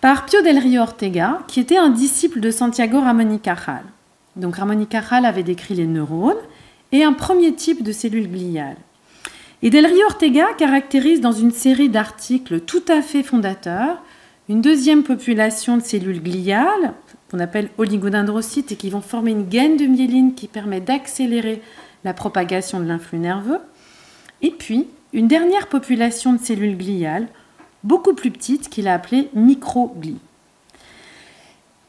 par Pío del Río Ortega, qui était un disciple de Santiago Ramón y Cajal. Donc Ramón y Cajal avait décrit les neurones et un premier type de cellules gliales. Et del Río Ortega caractérise dans une série d'articles tout à fait fondateurs une deuxième population de cellules gliales, qu'on appelle oligodendrocytes, et qui vont former une gaine de myéline qui permet d'accélérer la propagation de l'influx nerveux. Et puis, une dernière population de cellules gliales, beaucoup plus petite, qu'il a appelée microglies.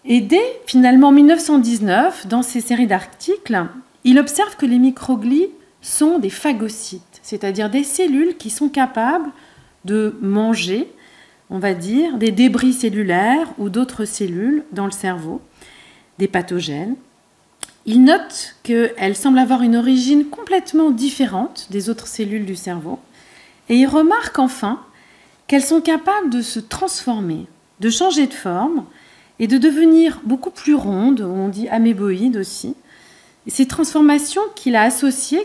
Et dès, finalement, 1919, dans ces séries d'articles, il observe que les microglies sont des phagocytes, c'est-à-dire des cellules qui sont capables de manger, on va dire, des débris cellulaires ou d'autres cellules dans le cerveau, des pathogènes. Il note qu'elles semblent avoir une origine complètement différente des autres cellules du cerveau. Et il remarque enfin qu'elles sont capables de se transformer, de changer de forme et de devenir beaucoup plus rondes, on dit améboïdes aussi. Et ces transformations qui a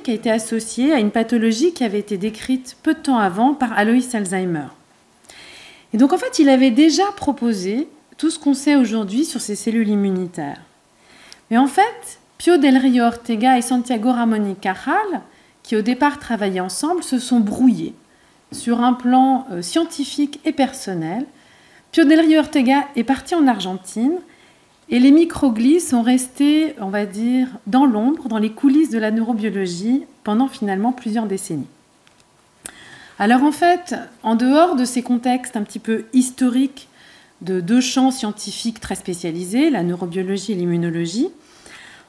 été associée à une pathologie qui avait été décrite peu de temps avant par Alois Alzheimer. Et donc en fait, il avait déjà proposé tout ce qu'on sait aujourd'hui sur ces cellules immunitaires. Mais en fait, Pío del Río Ortega et Santiago Ramón y Cajal, qui au départ travaillaient ensemble, se sont brouillés sur un plan scientifique et personnel. Pío del Río Ortega est parti en Argentine et les microglies sont restés, on va dire, dans l'ombre, dans les coulisses de la neurobiologie pendant finalement plusieurs décennies. Alors en fait, en dehors de ces contextes un petit peu historiques de deux champs scientifiques très spécialisés, la neurobiologie et l'immunologie,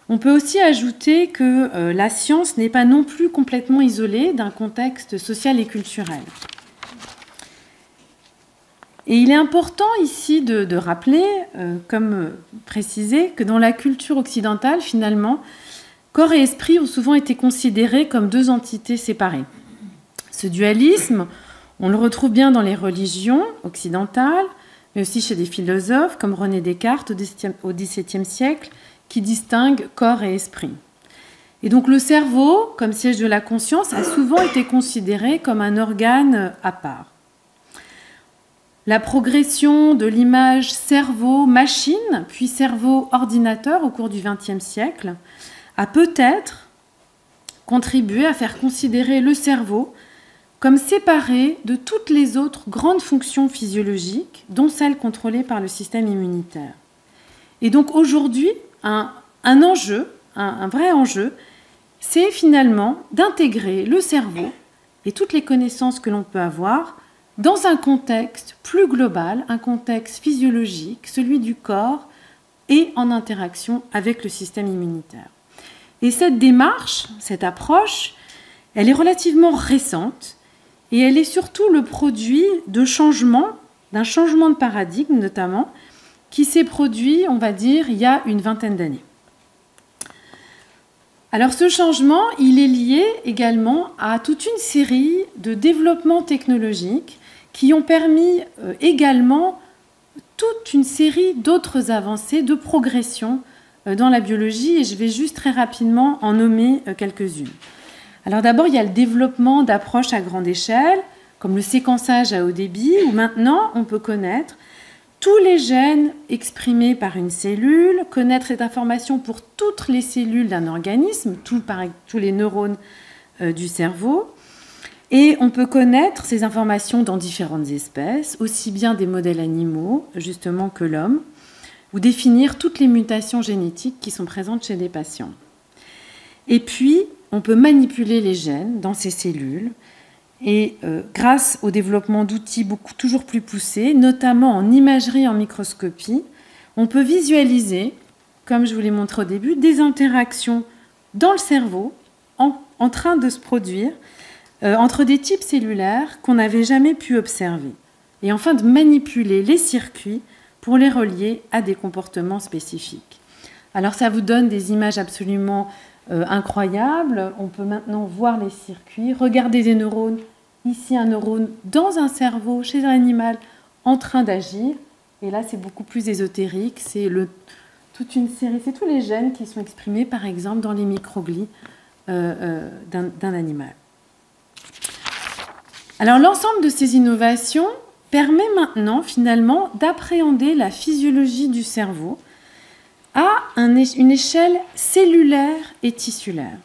on peut aussi ajouter que la science n'est pas non plus complètement isolée d'un contexte social et culturel. Et il est important ici de rappeler, comme précisé, que dans la culture occidentale, finalement, corps et esprit ont souvent été considérés comme deux entités séparées. Ce dualisme, on le retrouve bien dans les religions occidentales, mais aussi chez des philosophes comme René Descartes au XVIIe siècle, qui distinguent corps et esprit. Et donc le cerveau, comme siège de la conscience, a souvent été considéré comme un organe à part. La progression de l'image cerveau-machine, puis cerveau-ordinateur au cours du XXe siècle, a peut-être contribué à faire considérer le cerveau comme séparé de toutes les autres grandes fonctions physiologiques, dont celles contrôlées par le système immunitaire. Et donc aujourd'hui, un vrai enjeu, c'est finalement d'intégrer le cerveau et toutes les connaissances que l'on peut avoir dans un contexte plus global, un contexte physiologique, celui du corps, et en interaction avec le système immunitaire. Et cette démarche, cette approche, elle est relativement récente et elle est surtout le produit de changements, d'un changement de paradigme notamment, qui s'est produit, on va dire, il y a une vingtaine d'années. Alors ce changement, il est lié également à toute une série de développements technologiques qui ont permis également toute une série d'autres avancées, de progression dans la biologie, et je vais juste très rapidement en nommer quelques-unes. Alors d'abord, il y a le développement d'approches à grande échelle, comme le séquençage à haut débit, où maintenant on peut connaître tous les gènes exprimés par une cellule, connaître cette information pour toutes les cellules d'un organisme, tous les neurones du cerveau. Et on peut connaître ces informations dans différentes espèces, aussi bien des modèles animaux, justement, que l'homme, ou définir toutes les mutations génétiques qui sont présentes chez des patients. Et puis, on peut manipuler les gènes dans ces cellules, et grâce au développement d'outils toujours plus poussés, notamment en imagerie en microscopie, on peut visualiser, comme je vous l'ai montré au début, des interactions dans le cerveau en train de se produire entre des types cellulaires qu'on n'avait jamais pu observer. Et enfin, de manipuler les circuits pour les relier à des comportements spécifiques. Alors ça vous donne des images absolument incroyables. On peut maintenant voir les circuits, regarder des neurones, ici un neurone dans un cerveau, chez un animal, en train d'agir. Et là, c'est beaucoup plus ésotérique. C'est toute une série, c'est tous les gènes qui sont exprimés, par exemple, dans les microglies d'un animal. Alors l'ensemble de ces innovations permet maintenant finalement d'appréhender la physiologie du cerveau à une échelle cellulaire et tissulaire.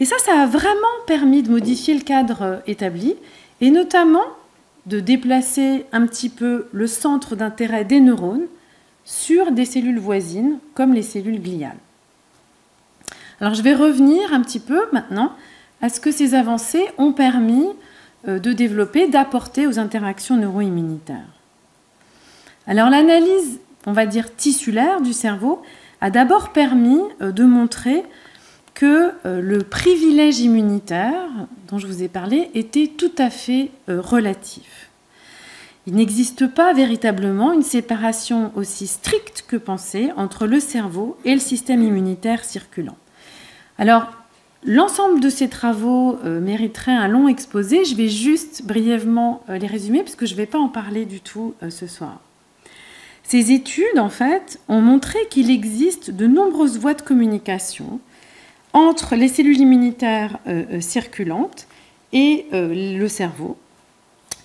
Et ça a vraiment permis de modifier le cadre établi et notamment de déplacer un petit peu le centre d'intérêt des neurones sur des cellules voisines comme les cellules gliales. Alors je vais revenir un petit peu maintenant à ce que ces avancées ont permis de développer, d'apporter aux interactions neuro-immunitaires. Alors l'analyse, on va dire tissulaire du cerveau, a d'abord permis de montrer que le privilège immunitaire dont je vous ai parlé était tout à fait relatif. Il n'existe pas véritablement une séparation aussi stricte que pensée entre le cerveau et le système immunitaire circulant. Alors, l'ensemble de ces travaux mériterait un long exposé. Je vais juste brièvement les résumer puisque je ne vais pas en parler du tout ce soir. Ces études, en fait, ont montré qu'il existe de nombreuses voies de communication entre les cellules immunitaires circulantes et le cerveau.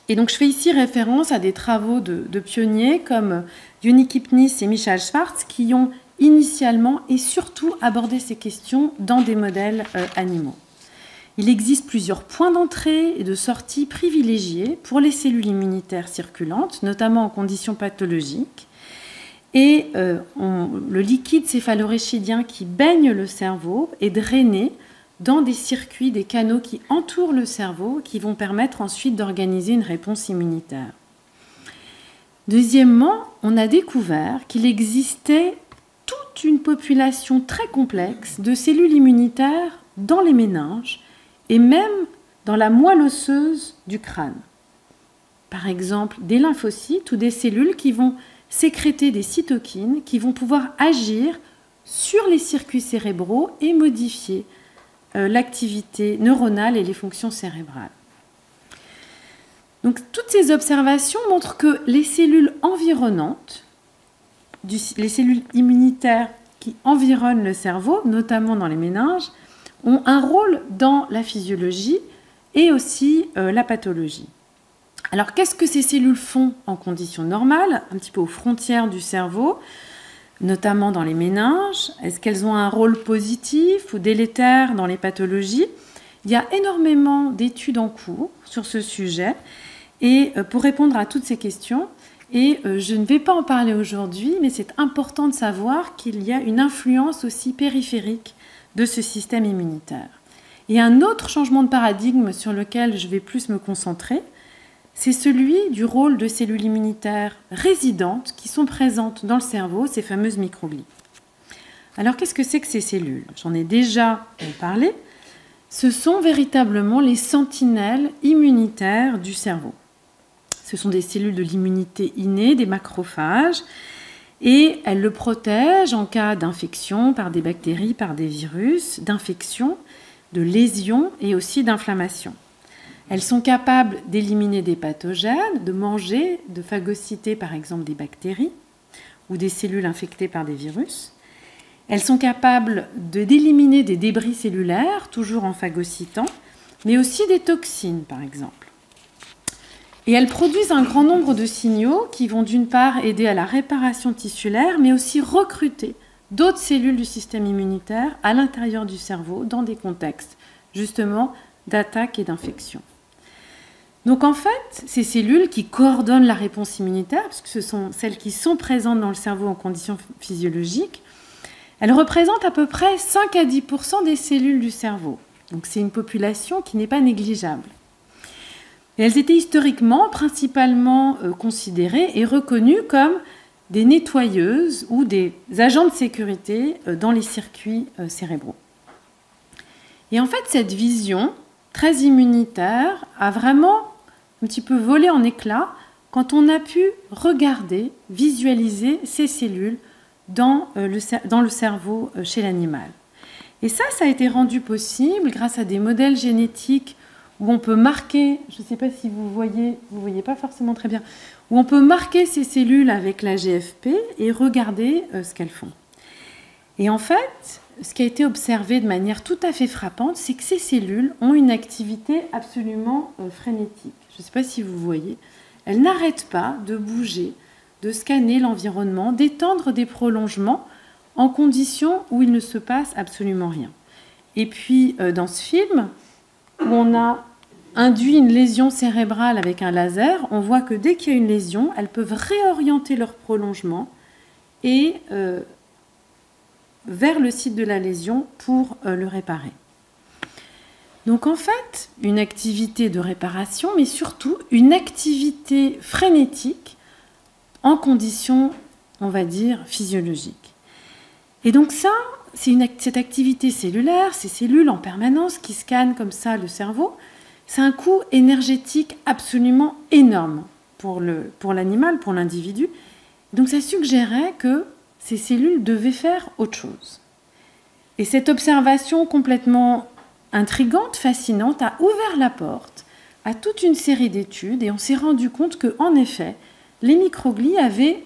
Et donc, je fais ici référence à des travaux de pionniers comme Yoni Kipnis et Michael Schwartz qui ont initialement et surtout abordé ces questions dans des modèles animaux. Il existe plusieurs points d'entrée et de sortie privilégiés pour les cellules immunitaires circulantes, notamment en conditions pathologiques. Et le liquide céphaloréchidien qui baigne le cerveau est drainé dans des circuits, des canaux qui entourent le cerveau, qui vont permettre ensuite d'organiser une réponse immunitaire. Deuxièmement, on a découvert qu'il existait toute une population très complexe de cellules immunitaires dans les méninges et même dans la moelle osseuse du crâne. par exemple des lymphocytes ou des cellules qui vont sécréter des cytokines qui vont pouvoir agir sur les circuits cérébraux et modifier l'activité neuronale et les fonctions cérébrales. Donc, toutes ces observations montrent que les cellules environnantes, les cellules immunitaires qui environnent le cerveau, notamment dans les méninges, ont un rôle dans la physiologie et aussi la pathologie. Alors, qu'est-ce que ces cellules font en conditions normales, un petit peu aux frontières du cerveau, notamment dans les méninges? Est-ce qu'elles ont un rôle positif ou délétère dans les pathologies? Il y a énormément d'études en cours sur ce sujet. Et pour répondre à toutes ces questions, et je ne vais pas en parler aujourd'hui, mais c'est important de savoir qu'il y a une influence aussi périphérique de ce système immunitaire. Et un autre changement de paradigme sur lequel je vais plus me concentrer, c'est celui du rôle de cellules immunitaires résidentes qui sont présentes dans le cerveau, ces fameuses microglies. Alors qu'est-ce que c'est que ces cellules? J'en ai déjà parlé. Ce sont véritablement les sentinelles immunitaires du cerveau. Ce sont des cellules de l'immunité innée, des macrophages, et elles le protègent en cas d'infection par des bactéries, par des virus, d'infection, de lésions et aussi d'inflammation. Elles sont capables d'éliminer des pathogènes, de manger, de phagocyter par exemple des bactéries ou des cellules infectées par des virus. Elles sont capables d'éliminer des débris cellulaires, toujours en phagocytant, mais aussi des toxines par exemple. Et elles produisent un grand nombre de signaux qui vont d'une part aider à la réparation tissulaire, mais aussi recruter d'autres cellules du système immunitaire à l'intérieur du cerveau dans des contextes justement d'attaque et d'infection. Donc en fait, ces cellules qui coordonnent la réponse immunitaire, parce que ce sont celles qui sont présentes dans le cerveau en conditions physiologiques, elles représentent à peu près 5 à 10% des cellules du cerveau. Donc c'est une population qui n'est pas négligeable. Et elles étaient historiquement principalement considérées et reconnues comme des nettoyeuses ou des agents de sécurité dans les circuits cérébraux. Et en fait, cette vision très immunitaire a vraiment un petit peu volé en éclats quand on a pu regarder, visualiser ces cellules dans le cerveau chez l'animal. Et ça a été rendu possible grâce à des modèles génétiques où on peut marquer, je ne sais pas si vous voyez pas forcément très bien, où on peut marquer ces cellules avec la GFP et regarder ce qu'elles font. Et en fait, ce qui a été observé de manière tout à fait frappante, c'est que ces cellules ont une activité absolument frénétique. Je ne sais pas si vous voyez, elles n'arrêtent pas de bouger, de scanner l'environnement, d'étendre des prolongements en conditions où il ne se passe absolument rien. Et puis, dans ce film, où on a induit une lésion cérébrale avec un laser, on voit que dès qu'il y a une lésion, elles peuvent réorienter leur prolongement et vers le site de la lésion pour le réparer. Donc en fait, une activité de réparation, mais surtout une activité frénétique en conditions, on va dire, physiologiques. Et donc ça, cette activité cellulaire, ces cellules en permanence qui scannent comme ça le cerveau, c'est un coût énergétique absolument énorme pour l'animal, pour l'individu. Donc ça suggérait que ces cellules devaient faire autre chose. Et cette observation complètement intrigante, fascinante, a ouvert la porte à toute une série d'études et on s'est rendu compte qu'en effet, les microglies avaient,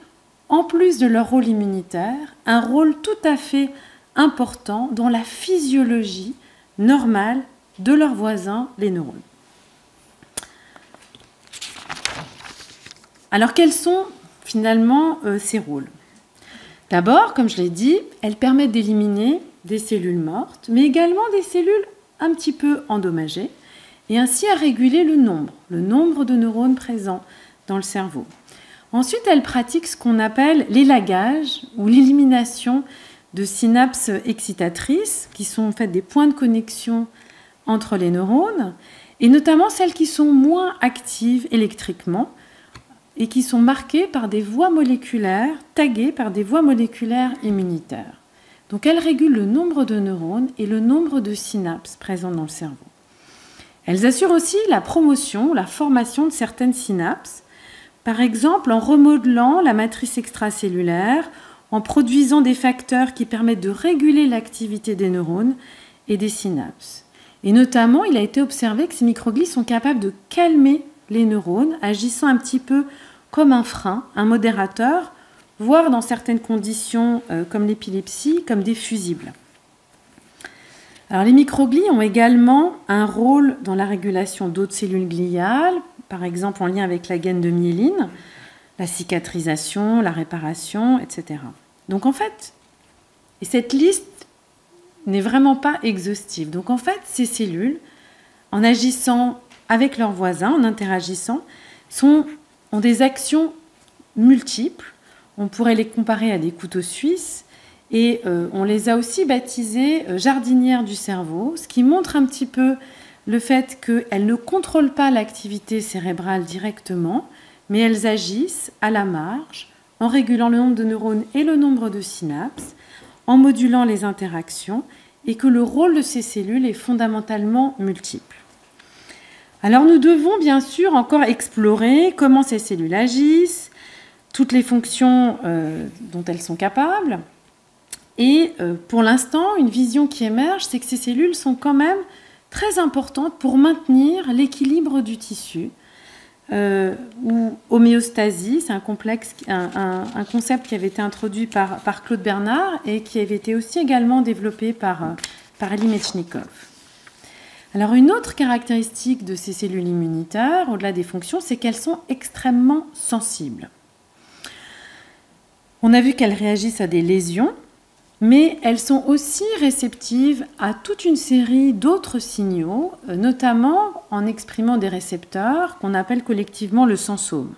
en plus de leur rôle immunitaire, un rôle tout à fait important dans la physiologie normale de leurs voisins, les neurones. Alors, quels sont finalement ces rôles? D'abord, comme je l'ai dit, elles permettent d'éliminer des cellules mortes, mais également des cellules un petit peu endommagées, et ainsi à réguler le nombre de neurones présents dans le cerveau. Ensuite, elles pratiquent ce qu'on appelle l'élagage ou l'élimination de synapses excitatrices, qui sont en fait des points de connexion entre les neurones, et notamment celles qui sont moins actives électriquement et qui sont marquées par des voies moléculaires, taguées par des voies moléculaires immunitaires. Donc elles régulent le nombre de neurones et le nombre de synapses présents dans le cerveau. Elles assurent aussi la promotion, la formation de certaines synapses, par exemple en remodelant la matrice extracellulaire, en produisant des facteurs qui permettent de réguler l'activité des neurones et des synapses. Et notamment, il a été observé que ces microglies sont capables de calmer les neurones, agissant un petit peu comme un frein, un modérateur, voire dans certaines conditions comme l'épilepsie, comme des fusibles. Alors, les microglies ont également un rôle dans la régulation d'autres cellules gliales, par exemple en lien avec la gaine de myéline, la cicatrisation, la réparation, etc. Donc en fait, et cette liste n'est vraiment pas exhaustive. Donc en fait, ces cellules, en agissant avec leurs voisins, en interagissant, ont des actions multiples. On pourrait les comparer à des couteaux suisses. Et on les a aussi baptisées jardinières du cerveau, ce qui montre un petit peu le fait qu'elles ne contrôlent pas l'activité cérébrale directement, mais elles agissent à la marge, en régulant le nombre de neurones et le nombre de synapses, en modulant les interactions, et que le rôle de ces cellules est fondamentalement multiple. Alors nous devons bien sûr encore explorer comment ces cellules agissent, toutes les fonctions dont elles sont capables. Et pour l'instant, une vision qui émerge, c'est que ces cellules sont quand même très importantes pour maintenir l'équilibre du tissu, ou homéostasie, c'est un concept qui avait été introduit par Claude Bernard et qui avait été aussi également développé par Elie Metchnikov. Alors une autre caractéristique de ces cellules immunitaires, au-delà des fonctions, c'est qu'elles sont extrêmement sensibles. On a vu qu'elles réagissent à des lésions, mais elles sont aussi réceptives à toute une série d'autres signaux, notamment en exprimant des récepteurs qu'on appelle collectivement le sensome.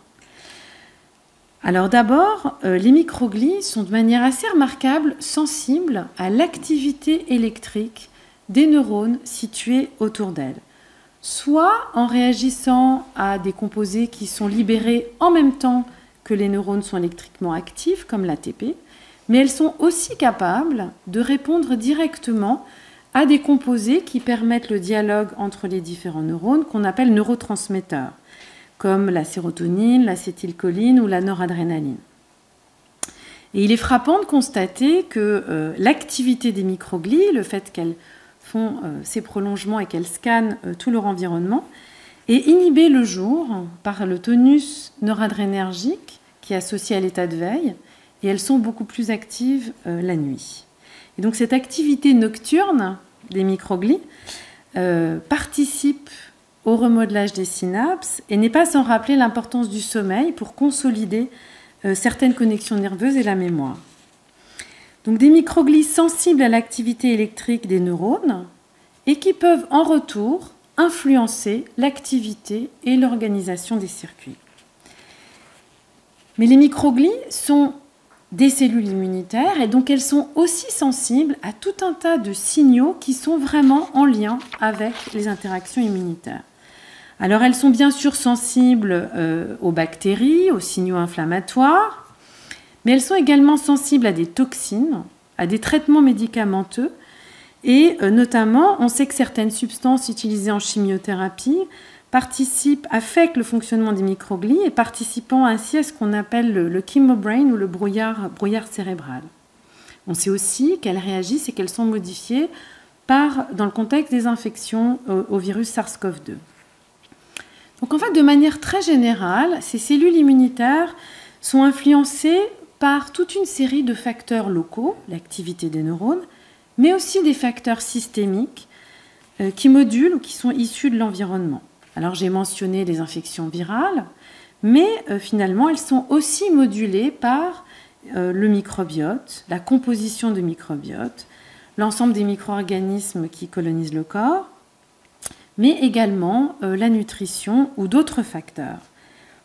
Alors d'abord, les microglies sont de manière assez remarquable sensibles à l'activité électrique des neurones situés autour d'elles, soit en réagissant à des composés qui sont libérés en même temps que les neurones sont électriquement actifs, comme l'ATP, mais elles sont aussi capables de répondre directement à des composés qui permettent le dialogue entre les différents neurones qu'on appelle neurotransmetteurs, comme la sérotonine, l'acétylcholine ou la noradrénaline. Et il est frappant de constater que l'activité des microglies, le fait qu'elles font ces prolongements et qu'elles scannent tout leur environnement, est inhibée le jour par le tonus noradrénergique qui est associé à l'état de veille, et elles sont beaucoup plus actives la nuit. Et donc cette activité nocturne des microglies participe au remodelage des synapses et n'est pas sans rappeler l'importance du sommeil pour consolider certaines connexions nerveuses et la mémoire. Donc des microglies sensibles à l'activité électrique des neurones et qui peuvent en retour influencer l'activité et l'organisation des circuits. Mais les microglies sont des cellules immunitaires et donc elles sont aussi sensibles à tout un tas de signaux qui sont vraiment en lien avec les interactions immunitaires. Alors elles sont bien sûr sensibles aux bactéries, aux signaux inflammatoires, mais elles sont également sensibles à des toxines, à des traitements médicamenteux et notamment on sait que certaines substances utilisées en chimiothérapie affectent le fonctionnement des microglies et participant ainsi à ce qu'on appelle le chemobrain ou le brouillard cérébral. On sait aussi qu'elles réagissent et qu'elles sont modifiées dans le contexte des infections au virus SARS-CoV-2. Donc en fait, de manière très générale, ces cellules immunitaires sont influencées par toute une série de facteurs locaux, l'activité des neurones, mais aussi des facteurs systémiques qui modulent ou qui sont issus de l'environnement. Alors j'ai mentionné les infections virales, mais finalement elles sont aussi modulées par le microbiote, la composition du microbiote, l'ensemble des micro-organismes qui colonisent le corps, mais également la nutrition ou d'autres facteurs.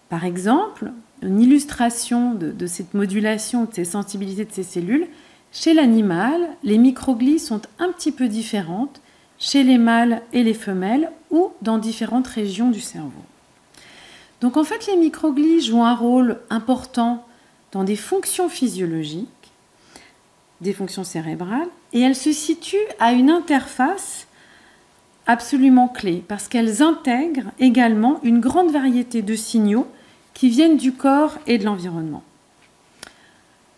Par exemple, une illustration de cette modulation, de ces sensibilités de ces cellules, chez l'animal, les microglies sont un petit peu différentes chez les mâles et les femelles ou dans différentes régions du cerveau. Donc en fait, les microglies jouent un rôle important dans des fonctions physiologiques, des fonctions cérébrales, et elles se situent à une interface absolument clés parce qu'elles intègrent également une grande variété de signaux qui viennent du corps et de l'environnement.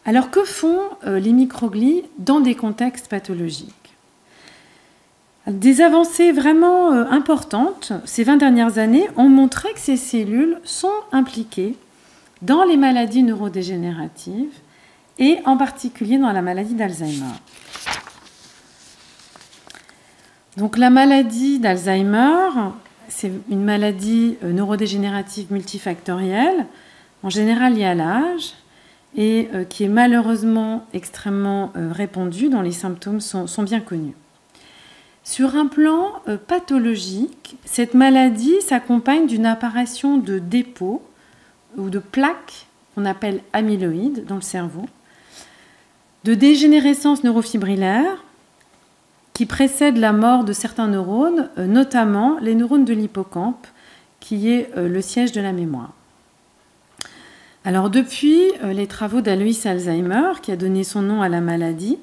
Alors que font les microglies dans des contextes pathologiques? Des avancées vraiment importantes ces 20 dernières années ont montré que ces cellules sont impliquées dans les maladies neurodégénératives et en particulier dans la maladie d'Alzheimer. Donc la maladie d'Alzheimer, c'est une maladie neurodégénérative multifactorielle, en général liée à l'âge, et qui est malheureusement extrêmement répandue, dont les symptômes sont bien connus. Sur un plan pathologique, cette maladie s'accompagne d'une apparition de dépôts ou de plaques qu'on appelle amyloïdes dans le cerveau, de dégénérescence neurofibrillaire qui précède la mort de certains neurones, notamment les neurones de l'hippocampe, qui est le siège de la mémoire. Alors depuis les travaux d'Alois Alzheimer, qui a donné son nom à la maladie,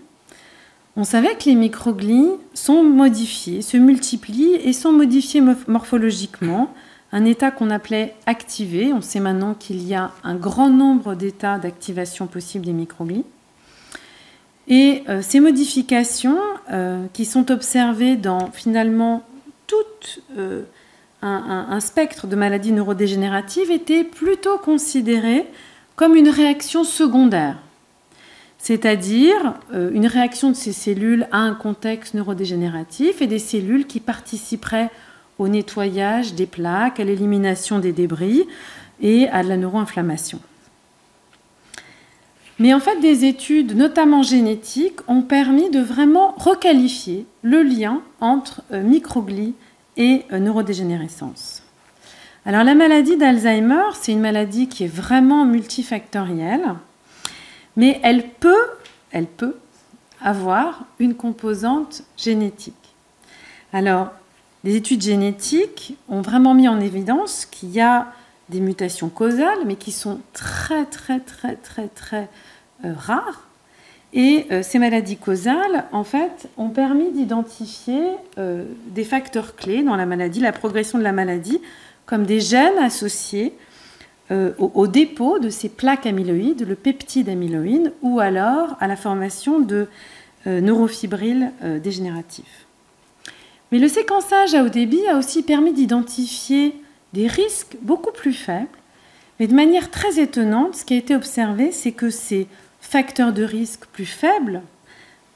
on savait que les microglies sont modifiées, se multiplient et sont modifiées morphologiquement, un état qu'on appelait activé. On sait maintenant qu'il y a un grand nombre d'états d'activation possibles des microglies. Et ces modifications qui sont observées dans finalement tout un spectre de maladies neurodégénératives étaient plutôt considérées comme une réaction secondaire, c'est-à-dire une réaction de ces cellules à un contexte neurodégénératif et des cellules qui participeraient au nettoyage des plaques, à l'élimination des débris et à la neuroinflammation. Mais en fait, des études, notamment génétiques, ont permis de vraiment requalifier le lien entre microglies et neurodégénérescence. Alors la maladie d'Alzheimer, c'est une maladie qui est vraiment multifactorielle, mais elle peut avoir une composante génétique. Alors, les études génétiques ont vraiment mis en évidence qu'il y a des mutations causales, mais qui sont très rares. Et ces maladies causales, en fait, ont permis d'identifier des facteurs clés dans la maladie, la progression de la maladie, comme des gènes associés au dépôt de ces plaques amyloïdes, le peptide amyloïde, ou alors à la formation de neurofibrilles dégénératifs. Mais le séquençage à haut débit a aussi permis d'identifier des risques beaucoup plus faibles. Mais de manière très étonnante, ce qui a été observé, c'est que ces facteurs de risque plus faibles,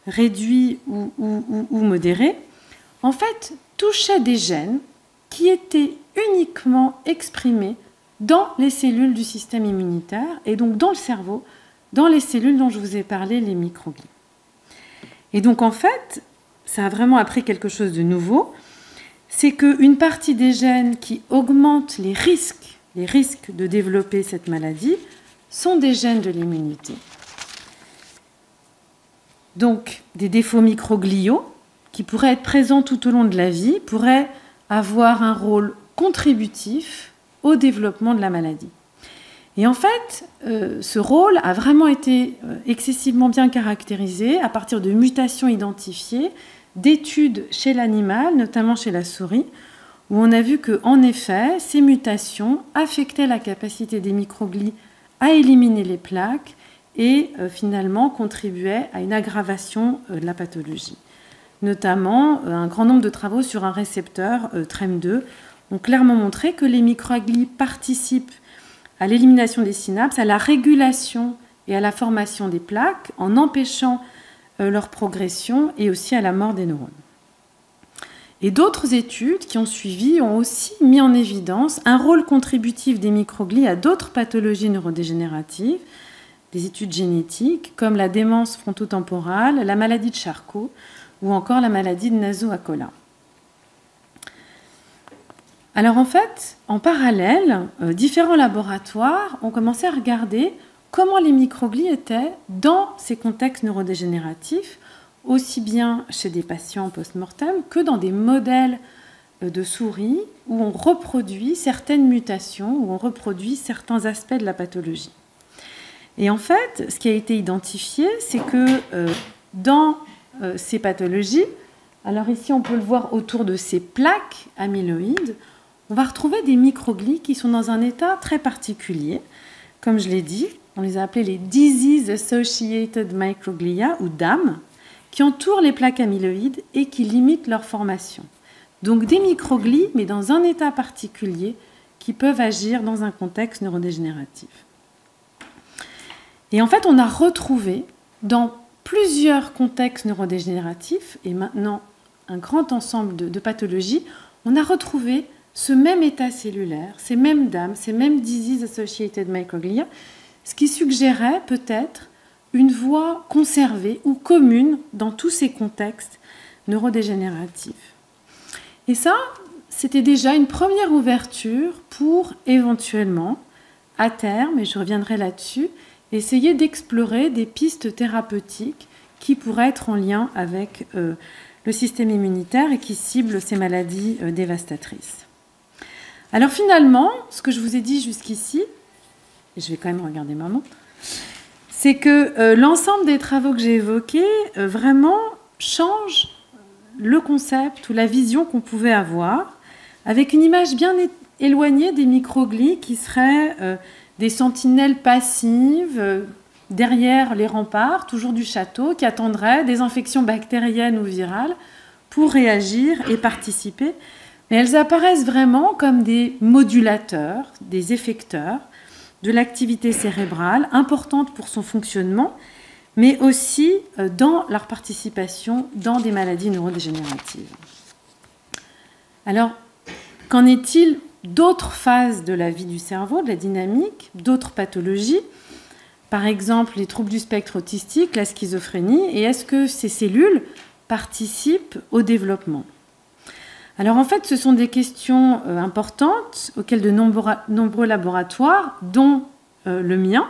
réduits ou modérés, en fait, touchaient des gènes qui étaient uniquement exprimés dans les cellules du système immunitaire et donc dans le cerveau, dans les cellules dont je vous ai parlé, les microglies. Et donc en fait, ça a vraiment appris quelque chose de nouveau, c'est qu'une partie des gènes qui augmentent les risques de développer cette maladie sont des gènes de l'immunité. Donc des défauts microgliaux qui pourraient être présents tout au long de la vie pourraient avoir un rôle contributif au développement de la maladie. Et en fait, ce rôle a vraiment été excessivement bien caractérisé à partir de mutations identifiées, d'études chez l'animal, notamment chez la souris, où on a vu qu'en effet, ces mutations affectaient la capacité des microglies à éliminer les plaques et finalement contribuaient à une aggravation de la pathologie. Notamment, un grand nombre de travaux sur un récepteur TREM2 ont clairement montré que les microglies participent à l'élimination des synapses, à la régulation et à la formation des plaques, en empêchant leur progression et aussi à la mort des neurones. Et d'autres études qui ont suivi ont aussi mis en évidence un rôle contributif des microglies à d'autres pathologies neurodégénératives, des études génétiques comme la démence frontotemporale, la maladie de Charcot ou encore la maladie de Nasu-Hakola. Alors en fait, en parallèle, différents laboratoires ont commencé à regarder comment les microglies étaient dans ces contextes neurodégénératifs, aussi bien chez des patients post-mortem que dans des modèles de souris où on reproduit certaines mutations, où on reproduit certains aspects de la pathologie. Et en fait, ce qui a été identifié, c'est que dans ces pathologies, Alors ici, on peut le voir autour de ces plaques amyloïdes. On va retrouver des microglies qui sont dans un état très particulier. Comme je l'ai dit, on les a appelés les Disease Associated Microglia, ou DAM, qui entourent les plaques amyloïdes et qui limitent leur formation. Donc des microglies, mais dans un état particulier, qui peuvent agir dans un contexte neurodégénératif. Et en fait, on a retrouvé dans plusieurs contextes neurodégénératifs, et maintenant un grand ensemble de pathologies, on a retrouvé ce même état cellulaire, ces mêmes DAM, ces mêmes Disease Associated Microglia, ce qui suggérait peut-être une voie conservée ou commune dans tous ces contextes neurodégénératifs. Et ça, c'était déjà une première ouverture pour éventuellement, à terme, et je reviendrai là-dessus, essayer d'explorer des pistes thérapeutiques qui pourraient être en lien avec le système immunitaire et qui ciblent ces maladies dévastatrices. Alors finalement, ce que je vous ai dit jusqu'ici, et je vais quand même regarder ma montre, c'est que l'ensemble des travaux que j'ai évoqués vraiment changent le concept ou la vision qu'on pouvait avoir, avec une image bien éloignée des microglies qui seraient des sentinelles passives derrière les remparts, toujours du château, qui attendraient des infections bactériennes ou virales pour réagir et participer. Mais elles apparaissent vraiment comme des modulateurs, des effecteurs de l'activité cérébrale, importante pour son fonctionnement, mais aussi dans leur participation dans des maladies neurodégénératives. Alors, qu'en est-il d'autres phases de la vie du cerveau, de la dynamique, d'autres pathologies, par exemple les troubles du spectre autistique, la schizophrénie, et est-ce que ces cellules participent au développement? Alors en fait, ce sont des questions importantes auxquelles de nombreux laboratoires, dont le mien,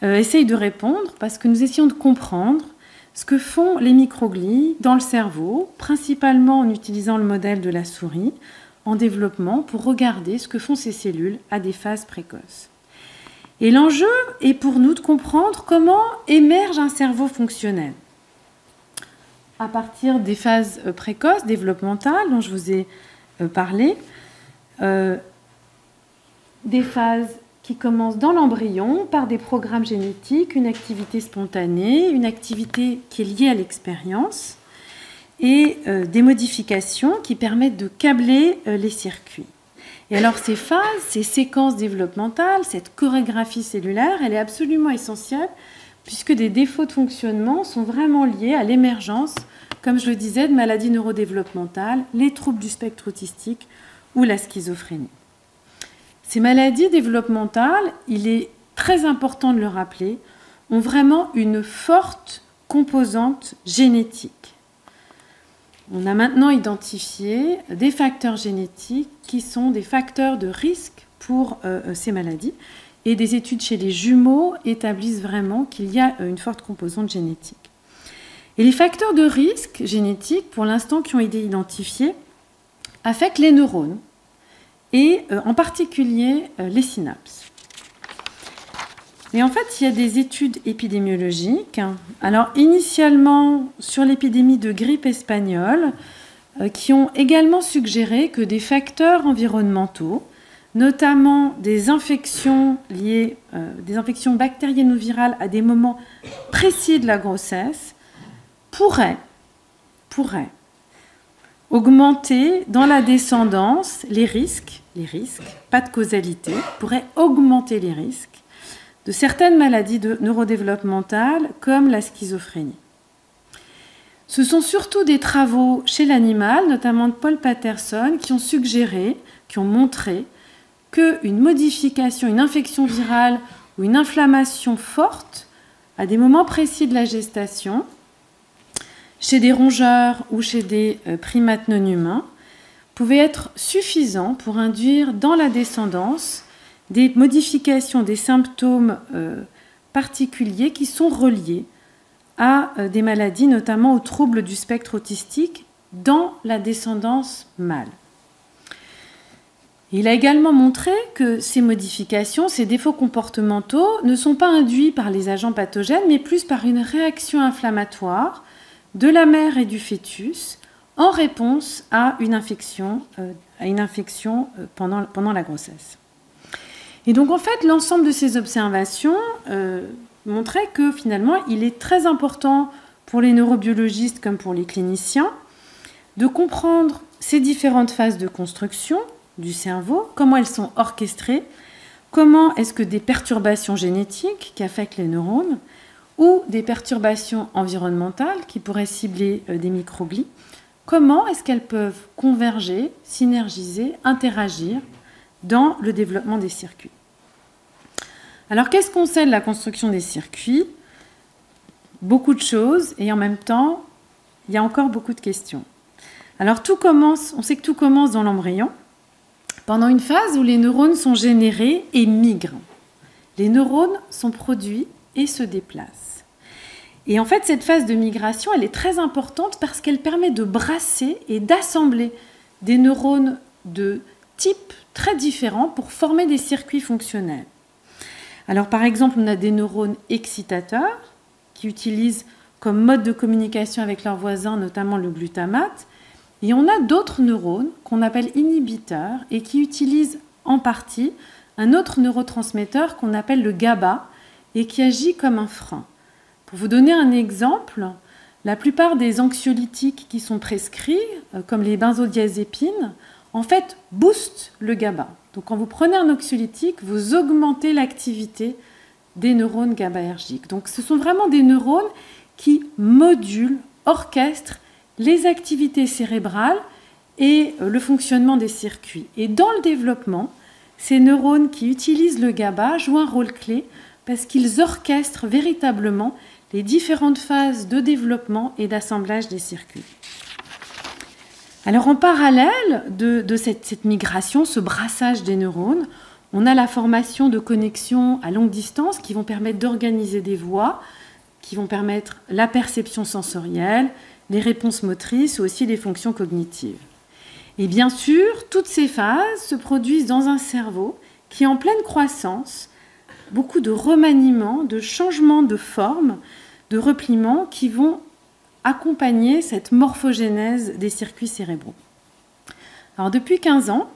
essayent de répondre parce que nous essayons de comprendre ce que font les microglies dans le cerveau, principalement en utilisant le modèle de la souris, en développement pour regarder ce que font ces cellules à des phases précoces. Et l'enjeu est pour nous de comprendre comment émerge un cerveau fonctionnel. À partir des phases précoces, développementales, dont je vous ai parlé, des phases qui commencent dans l'embryon par des programmes génétiques, une activité spontanée, une activité qui est liée à l'expérience, et des modifications qui permettent de câbler les circuits. Et alors ces phases, ces séquences développementales, cette chorégraphie cellulaire, elle est absolument essentielle puisque des défauts de fonctionnement sont vraiment liés à l'émergence, comme je le disais, de maladies neurodéveloppementales, les troubles du spectre autistique ou la schizophrénie. Ces maladies développementales, il est très important de le rappeler, ont vraiment une forte composante génétique. On a maintenant identifié des facteurs génétiques qui sont des facteurs de risque pour ces maladies. Et des études chez les jumeaux établissent vraiment qu'il y a une forte composante génétique. Et les facteurs de risque génétiques, pour l'instant, qui ont été identifiés, affectent les neurones et en particulier les synapses. Et en fait, il y a des études épidémiologiques. Alors, initialement, sur l'épidémie de grippe espagnole, qui ont également suggéré que des facteurs environnementaux, notamment des infections liées, des infections bactériennes ou virales à des moments précis de la grossesse, pourraient augmenter dans la descendance les risques, pas de causalité, pourraient augmenter les risques de certaines maladies neurodéveloppementales comme la schizophrénie. Ce sont surtout des travaux chez l'animal, notamment de Paul Patterson, qui ont suggéré, qui ont montré qu'une modification, une infection virale ou une inflammation forte à des moments précis de la gestation, chez des rongeurs ou chez des primates non humains, pouvait être suffisant pour induire dans la descendance des modifications, des symptômes particuliers qui sont reliés à des maladies, notamment aux troubles du spectre autistique dans la descendance mâle. Il a également montré que ces modifications, ces défauts comportementaux ne sont pas induits par les agents pathogènes, mais plus par une réaction inflammatoire de la mère et du fœtus en réponse à une infection, pendant la grossesse. Et donc en fait, l'ensemble de ces observations montrait que finalement, il est très important pour les neurobiologistes comme pour les cliniciens de comprendre ces différentes phases de construction du cerveau, comment elles sont orchestrées, comment est-ce que des perturbations génétiques qui affectent les neurones ou des perturbations environnementales qui pourraient cibler des microglies, comment est-ce qu'elles peuvent converger, synergiser, interagir dans le développement des circuits. Alors, qu'est-ce qu'on sait de la construction des circuits? Beaucoup de choses, et en même temps, il y a encore beaucoup de questions. Alors, on sait que tout commence dans l'embryon, pendant une phase où les neurones sont générés et migrent. Les neurones sont produits et se déplacent. Et en fait, cette phase de migration, elle est très importante parce qu'elle permet de brasser et d'assembler des neurones de types très différents pour former des circuits fonctionnels. Alors, par exemple, on a des neurones excitateurs qui utilisent comme mode de communication avec leurs voisins, notamment le glutamate. Et on a d'autres neurones qu'on appelle inhibiteurs et qui utilisent en partie un autre neurotransmetteur qu'on appelle le GABA et qui agit comme un frein. Pour vous donner un exemple, la plupart des anxiolytiques qui sont prescrits, comme les benzodiazépines, en fait, boostent le GABA. Donc quand vous prenez un anxiolytique, vous augmentez l'activité des neurones GABAergiques. Donc ce sont vraiment des neurones qui modulent, orchestrent les activités cérébrales et le fonctionnement des circuits. Et dans le développement, ces neurones qui utilisent le GABA jouent un rôle clé parce qu'ils orchestrent véritablement les différentes phases de développement et d'assemblage des circuits. Alors en parallèle de cette migration, ce brassage des neurones, on a la formation de connexions à longue distance qui vont permettre d'organiser des voies, qui vont permettre la perception sensorielle, les réponses motrices ou aussi les fonctions cognitives. Et bien sûr, toutes ces phases se produisent dans un cerveau qui est en pleine croissance, beaucoup de remaniements, de changements de forme, de repliements qui vont accompagner cette morphogénèse des circuits cérébraux. Alors depuis 15 ans,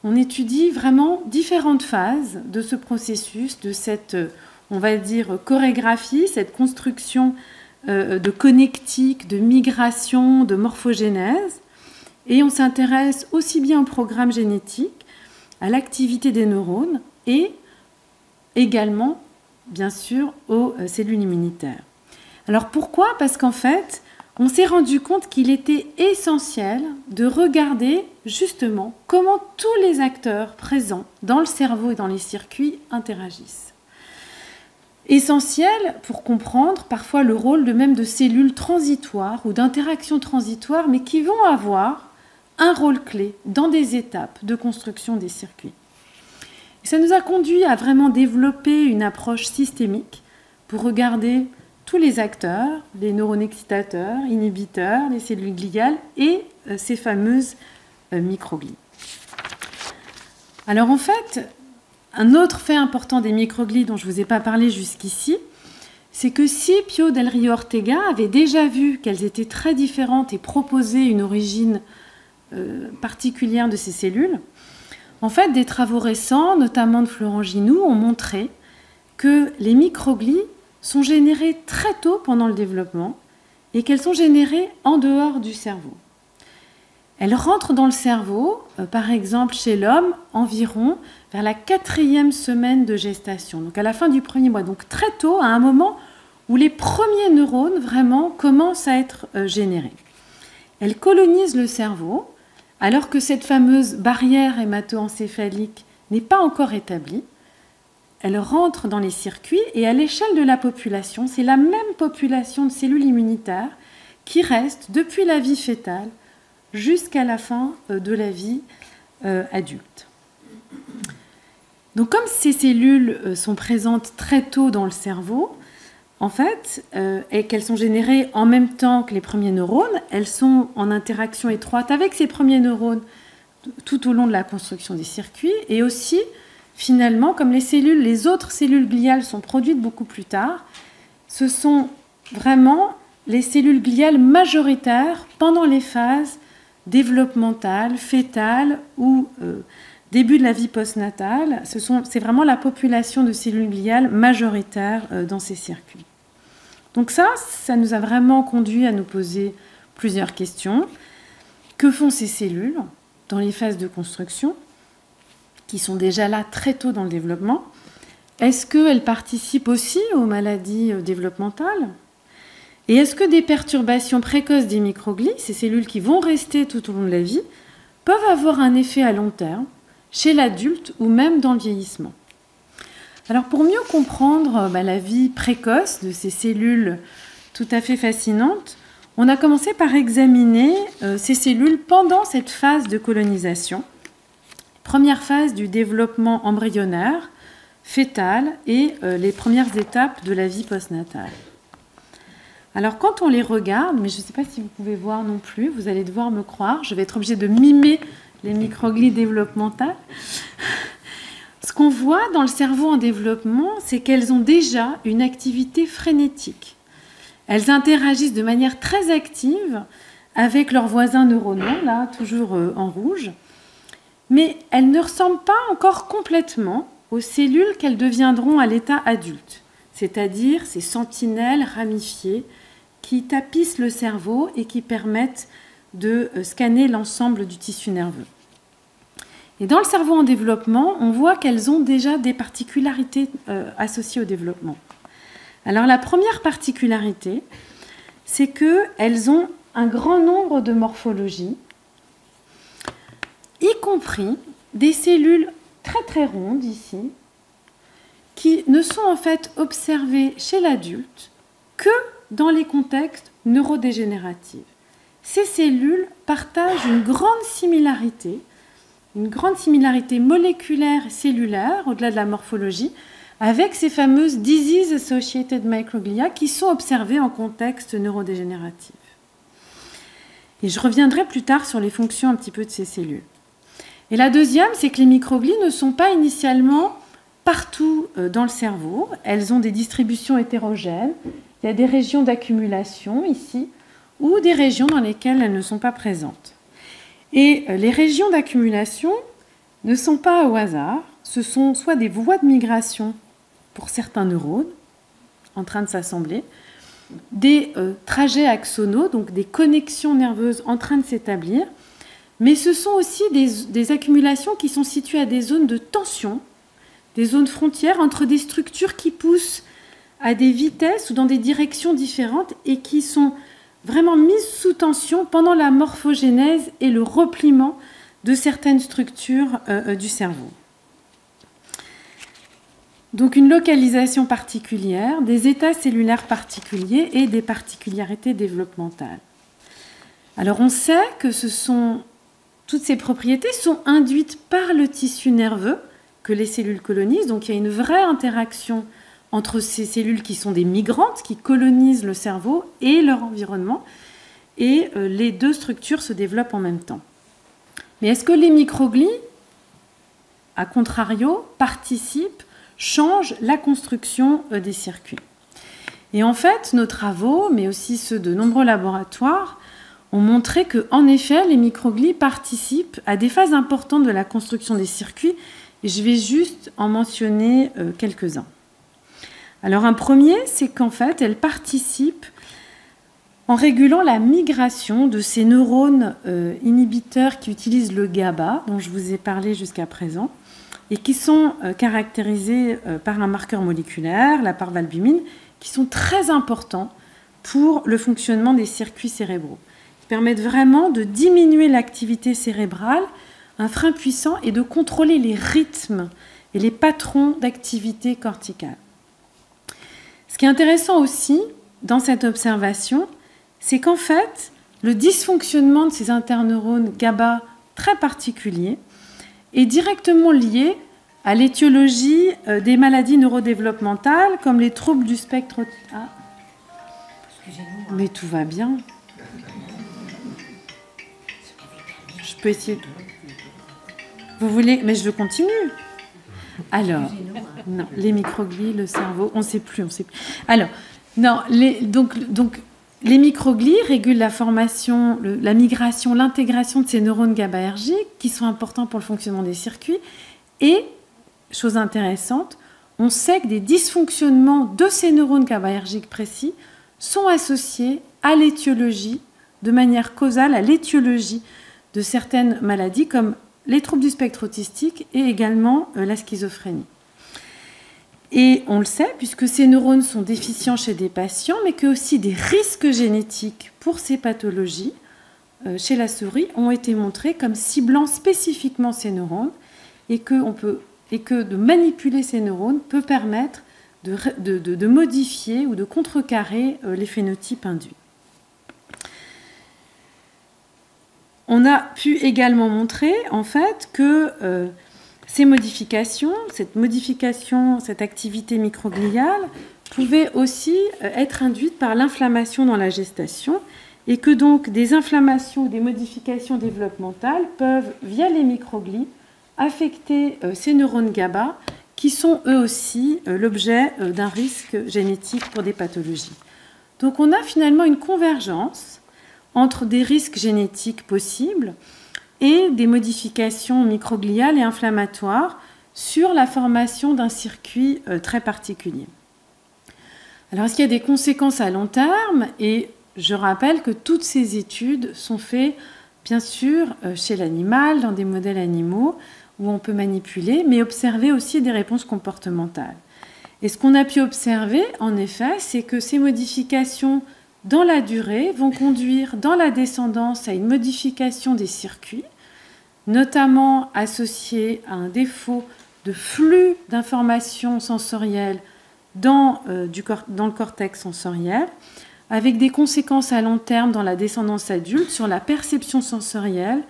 on étudie vraiment différentes phases de ce processus, de cette, on va dire, chorégraphie, cette construction de connectique, de migration, de morphogénèse. Et on s'intéresse aussi bien au programme génétique, à l'activité des neurones et également, bien sûr, aux cellules immunitaires. Alors pourquoi? Parce qu'en fait, on s'est rendu compte qu'il était essentiel de regarder justement comment tous les acteurs présents dans le cerveau et dans les circuits interagissent. Essentiel pour comprendre parfois le rôle de cellules transitoires ou d'interactions transitoires, mais qui vont avoir un rôle clé dans des étapes de construction des circuits. Et ça nous a conduit à vraiment développer une approche systémique pour regarder tous les acteurs, les neurones excitateurs, inhibiteurs, les cellules gliales et ces fameuses microglies. Alors en fait, un autre fait important des microglies dont je ne vous ai pas parlé jusqu'ici, c'est que si Pio del Rio Ortega avait déjà vu qu'elles étaient très différentes et proposé une origine particulière de ces cellules, en fait, des travaux récents, notamment de Florent Ginoux, ont montré que les microglies sont générées très tôt pendant le développement et qu'elles sont générées en dehors du cerveau. Elles rentrent dans le cerveau, par exemple chez l'homme, environ vers la 4e semaine de gestation, donc à la fin du 1er mois, donc très tôt, à un moment où les premiers neurones vraiment commencent à être générés. Elles colonisent le cerveau, alors que cette fameuse barrière hémato-encéphalique n'est pas encore établie. Elles rentrent dans les circuits et à l'échelle de la population, c'est la même population de cellules immunitaires qui reste depuis la vie fœtale jusqu'à la fin de la vie adulte. Donc comme ces cellules sont présentes très tôt dans le cerveau, en fait, et qu'elles sont générées en même temps que les premiers neurones, elles sont en interaction étroite avec ces premiers neurones tout au long de la construction des circuits, et aussi, finalement, comme les autres cellules gliales sont produites beaucoup plus tard, ce sont vraiment les cellules gliales majoritaires pendant les phases développementale, fœtale ou début de la vie postnatale. C'est vraiment la population de cellules gliales majoritaire dans ces circuits. Donc ça nous a vraiment conduit à nous poser plusieurs questions. Que font ces cellules dans les phases de construction, qui sont déjà là très tôt dans le développement? Est-ce qu'elles participent aussi aux maladies développementales? Et est-ce que des perturbations précoces des microglies, ces cellules qui vont rester tout au long de la vie, peuvent avoir un effet à long terme chez l'adulte ou même dans le vieillissement? Alors pour mieux comprendre la vie précoce de ces cellules tout à fait fascinantes, on a commencé par examiner ces cellules pendant cette phase de colonisation, première phase du développement embryonnaire, fœtal et les premières étapes de la vie postnatale. Alors quand on les regarde, mais je ne sais pas si vous pouvez voir non plus, vous allez devoir me croire, je vais être obligée de mimer les microglies développementales. Ce qu'on voit dans le cerveau en développement, c'est qu'elles ont déjà une activité frénétique. Elles interagissent de manière très active avec leurs voisins neuronaux, là, toujours en rouge, mais elles ne ressemblent pas encore complètement aux cellules qu'elles deviendront à l'état adulte, c'est-à-dire ces sentinelles ramifiées qui tapissent le cerveau et qui permettent de scanner l'ensemble du tissu nerveux. Et dans le cerveau en développement, on voit qu'elles ont déjà des particularités associées au développement. Alors la première particularité, c'est qu'elles ont un grand nombre de morphologies, y compris des cellules très très rondes ici, qui ne sont en fait observées chez l'adulte que dans les contextes neurodégénératifs. Ces cellules partagent une grande similarité moléculaire et cellulaire, au-delà de la morphologie, avec ces fameuses Disease Associated Microglia qui sont observées en contexte neurodégénératif. Et je reviendrai plus tard sur les fonctions un petit peu de ces cellules. Et la deuxième, c'est que les microglies ne sont pas initialement partout dans le cerveau. Elles ont des distributions hétérogènes. Il y a des régions d'accumulation ici, ou des régions dans lesquelles elles ne sont pas présentes. Et les régions d'accumulation ne sont pas au hasard. Ce sont soit des voies de migration pour certains neurones en train de s'assembler, des trajets axonaux, donc des connexions nerveuses en train de s'établir, mais ce sont aussi des accumulations qui sont situées à des zones de tension, des zones frontières entre des structures qui poussent à des vitesses ou dans des directions différentes et qui sont vraiment mises sous tension pendant la morphogénèse et le repliement de certaines structures du cerveau. Donc une localisation particulière, des états cellulaires particuliers et des particularités développementales. Alors on sait que toutes ces propriétés sont induites par le tissu nerveux que les cellules colonisent. Donc il y a une vraie interaction entre ces cellules qui sont des migrantes, qui colonisent le cerveau et leur environnement. Et les deux structures se développent en même temps. Mais est-ce que les microglies, à contrario, changent la construction des circuits? Et en fait, nos travaux, mais aussi ceux de nombreux laboratoires, ont montré qu'en effet, les microglies participent à des phases importantes de la construction des circuits, et je vais juste en mentionner quelques-uns. Alors un premier, c'est qu'en fait, elles participent en régulant la migration de ces neurones inhibiteurs qui utilisent le GABA, dont je vous ai parlé jusqu'à présent, et qui sont caractérisés par un marqueur moléculaire, la parvalbumine, qui sont très importants pour le fonctionnement des circuits cérébraux. Ils permettent vraiment de diminuer l'activité cérébrale, un frein puissant, et de contrôler les rythmes et les patrons d'activité corticale. Ce qui est intéressant aussi dans cette observation, c'est qu'en fait, le dysfonctionnement de ces interneurones GABA très particuliers est directement lié à l'étiologie des maladies neurodéveloppementales comme les troubles du spectre... Ah. Mais tout va bien. Je peux essayer... Vous voulez... Mais je continue. Alors, non, les microglies, le cerveau, on ne sait plus. Alors, non, donc Les microglies régulent la formation, la migration, l'intégration de ces neurones GABAergiques qui sont importants pour le fonctionnement des circuits. Et, chose intéressante, on sait que des dysfonctionnements de ces neurones GABAergiques précis sont associés à l'étiologie, de manière causale, à l'étiologie de certaines maladies comme les troubles du spectre autistique et également la schizophrénie. Et on le sait, puisque ces neurones sont déficients chez des patients, mais que aussi des risques génétiques pour ces pathologies chez la souris ont été montrés comme ciblant spécifiquement ces neurones et que de manipuler ces neurones peut permettre de modifier ou de contrecarrer les phénotypes induits. On a pu également montrer en fait que ces modifications, cette activité microgliale pouvait aussi être induite par l'inflammation dans la gestation et que donc des inflammations ou des modifications développementales peuvent, via les microglies, affecter ces neurones GABA qui sont eux aussi l'objet d'un risque génétique pour des pathologies. Donc on a finalement une convergence entre des risques génétiques possibles et des modifications microgliales et inflammatoires sur la formation d'un circuit très particulier. Alors, est-ce qu'il y a des conséquences à long terme? Et je rappelle que toutes ces études sont faites, bien sûr, chez l'animal, dans des modèles animaux, où on peut manipuler, mais observer aussi des réponses comportementales. Et ce qu'on a pu observer, en effet, c'est que ces modifications dans la durée vont conduire dans la descendance à une modification des circuits, notamment associée à un défaut de flux d'informations sensorielles dans le cortex sensoriel, avec des conséquences à long terme dans la descendance adulte sur la perception sensorielle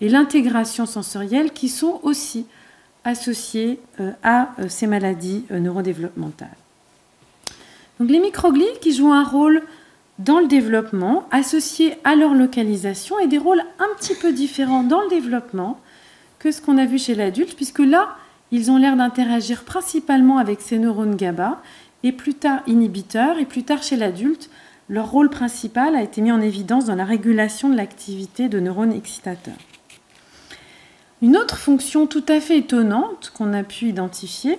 et l'intégration sensorielle qui sont aussi associées à ces maladies neurodéveloppementales. Donc les microglies qui jouent un rôle dans le développement, associés à leur localisation, et des rôles un petit peu différents dans le développement que ce qu'on a vu chez l'adulte, puisque là, ils ont l'air d'interagir principalement avec ces neurones GABA, et plus tard inhibiteurs, et plus tard chez l'adulte, leur rôle principal a été mis en évidence dans la régulation de l'activité de neurones excitateurs. Une autre fonction tout à fait étonnante qu'on a pu identifier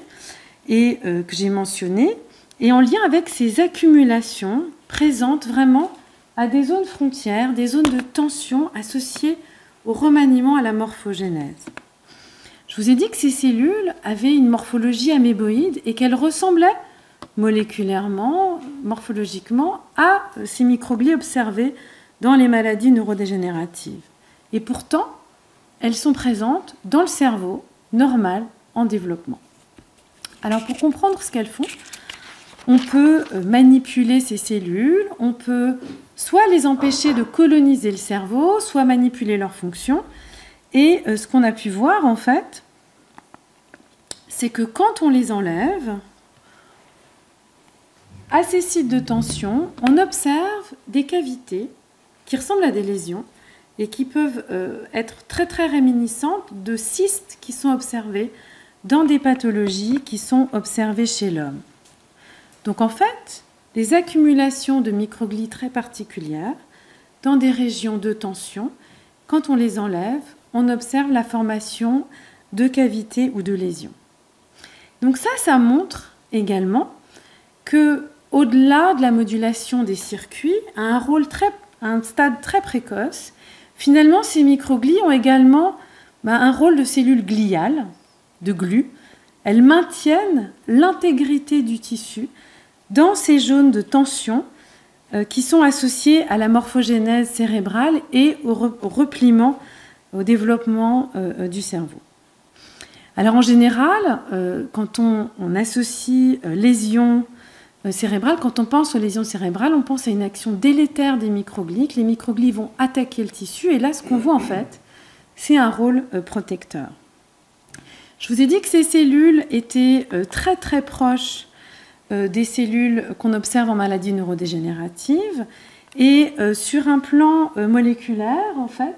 et que j'ai mentionnée, est en lien avec ces accumulations présentes vraiment à des zones frontières, des zones de tension associées au remaniement à la morphogénèse. Je vous ai dit que ces cellules avaient une morphologie améboïde et qu'elles ressemblaient moléculairement, morphologiquement, à ces microglies observées dans les maladies neurodégénératives. Et pourtant, elles sont présentes dans le cerveau normal en développement. Alors pour comprendre ce qu'elles font, on peut manipuler ces cellules, on peut soit les empêcher de coloniser le cerveau, soit manipuler leurs fonctions. Et ce qu'on a pu voir, en fait, c'est que quand on les enlève, à ces sites de tension, on observe des cavités qui ressemblent à des lésions et qui peuvent être très très réminiscentes de cystes qui sont observés dans des pathologies qui sont observées chez l'homme. Donc en fait, des accumulations de microglies très particulières dans des régions de tension, quand on les enlève, on observe la formation de cavités ou de lésions. Donc ça montre également que, au-delà de la modulation des circuits, à un stade très précoce, finalement ces microglies ont également un rôle de cellules gliales, de glu. Elles maintiennent l'intégrité du tissu dans ces zones de tension qui sont associées à la morphogénèse cérébrale et au repliement, au développement du cerveau. Alors en général, quand on associe lésions cérébrales, quand on pense aux lésions cérébrales, on pense à une action délétère des microglies, que les microglies vont attaquer le tissu, et là ce qu'on voit en fait, c'est un rôle protecteur. Je vous ai dit que ces cellules étaient très très proches des cellules qu'on observe en maladie neurodégénérative, et sur un plan moléculaire, en fait,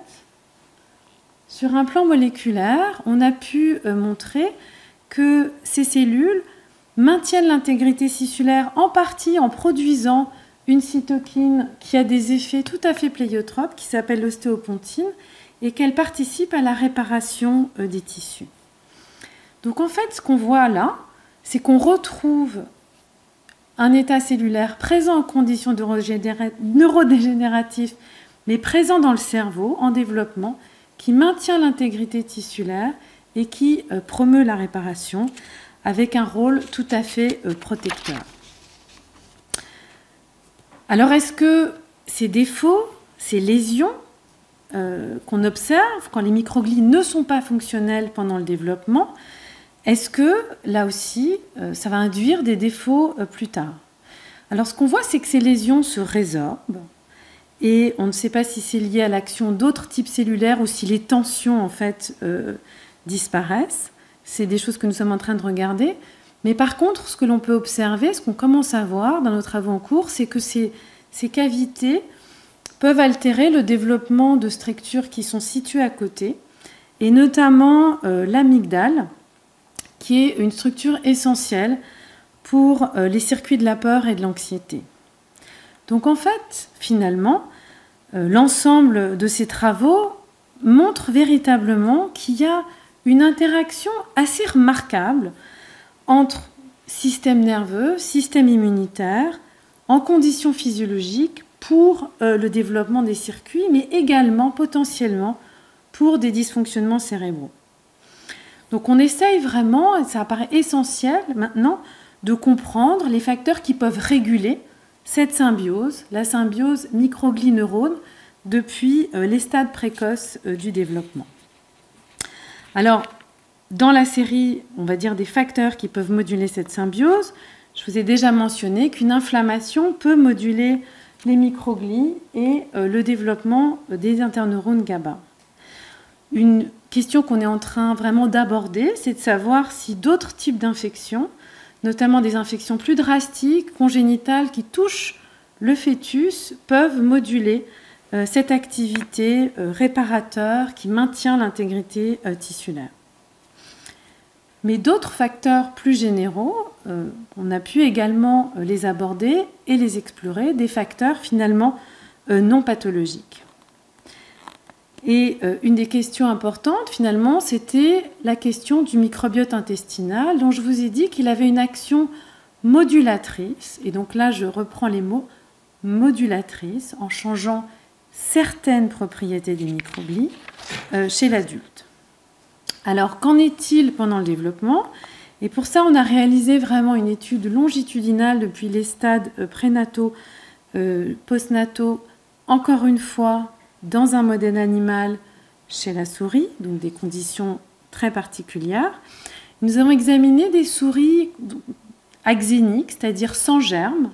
sur un plan moléculaire, on a pu montrer que ces cellules maintiennent l'intégrité cellulaire en partie en produisant une cytokine qui a des effets tout à fait pléiotropes, qui s'appelle l'ostéopontine, et qu'elle participe à la réparation des tissus. Donc en fait, ce qu'on voit là, c'est qu'on retrouve un état cellulaire présent en conditions neurodégénératives, mais présent dans le cerveau, en développement, qui maintient l'intégrité tissulaire et qui promeut la réparation, avec un rôle tout à fait protecteur. Alors, est-ce que ces défauts, ces lésions qu'on observe quand les microglies ne sont pas fonctionnelles pendant le développement, est-ce que, là aussi, ça va induire des défauts plus tard? Alors, ce qu'on voit, c'est que ces lésions se résorbent, et on ne sait pas si c'est lié à l'action d'autres types cellulaires ou si les tensions, en fait, disparaissent. C'est des choses que nous sommes en train de regarder. Mais par contre, ce que l'on peut observer, ce qu'on commence à voir dans nos travaux en cours, c'est que ces cavités peuvent altérer le développement de structures qui sont situées à côté, et notamment l'amygdale, qui est une structure essentielle pour les circuits de la peur et de l'anxiété. Donc en fait, finalement, l'ensemble de ces travaux montre véritablement qu'il y a une interaction assez remarquable entre système nerveux, système immunitaire, en conditions physiologiques pour le développement des circuits, mais également potentiellement pour des dysfonctionnements cérébraux. Donc on essaye vraiment, et ça apparaît essentiel maintenant, de comprendre les facteurs qui peuvent réguler cette symbiose, la symbiose microglie-neurone, depuis les stades précoces du développement. Alors, dans la série, on va dire des facteurs qui peuvent moduler cette symbiose, je vous ai déjà mentionné qu'une inflammation peut moduler les microglies et le développement des interneurones GABA. Une question qu'on est en train vraiment d'aborder, c'est de savoir si d'autres types d'infections, notamment des infections plus drastiques, congénitales, qui touchent le fœtus, peuvent moduler cette activité réparateur qui maintient l'intégrité tissulaire. Mais d'autres facteurs plus généraux, on a pu également les aborder et les explorer, des facteurs finalement non pathologiques. Et une des questions importantes, finalement, c'était la question du microbiote intestinal, dont je vous ai dit qu'il avait une action modulatrice. Et donc là, je reprends les mots modulatrice, en changeant certaines propriétés des microglies chez l'adulte. Alors, qu'en est-il pendant le développement? Et pour ça, on a réalisé vraiment une étude longitudinale depuis les stades prénataux, postnataux, encore une fois, dans un modèle animal chez la souris, donc des conditions très particulières. Nous avons examiné des souris axéniques, c'est-à-dire sans germes,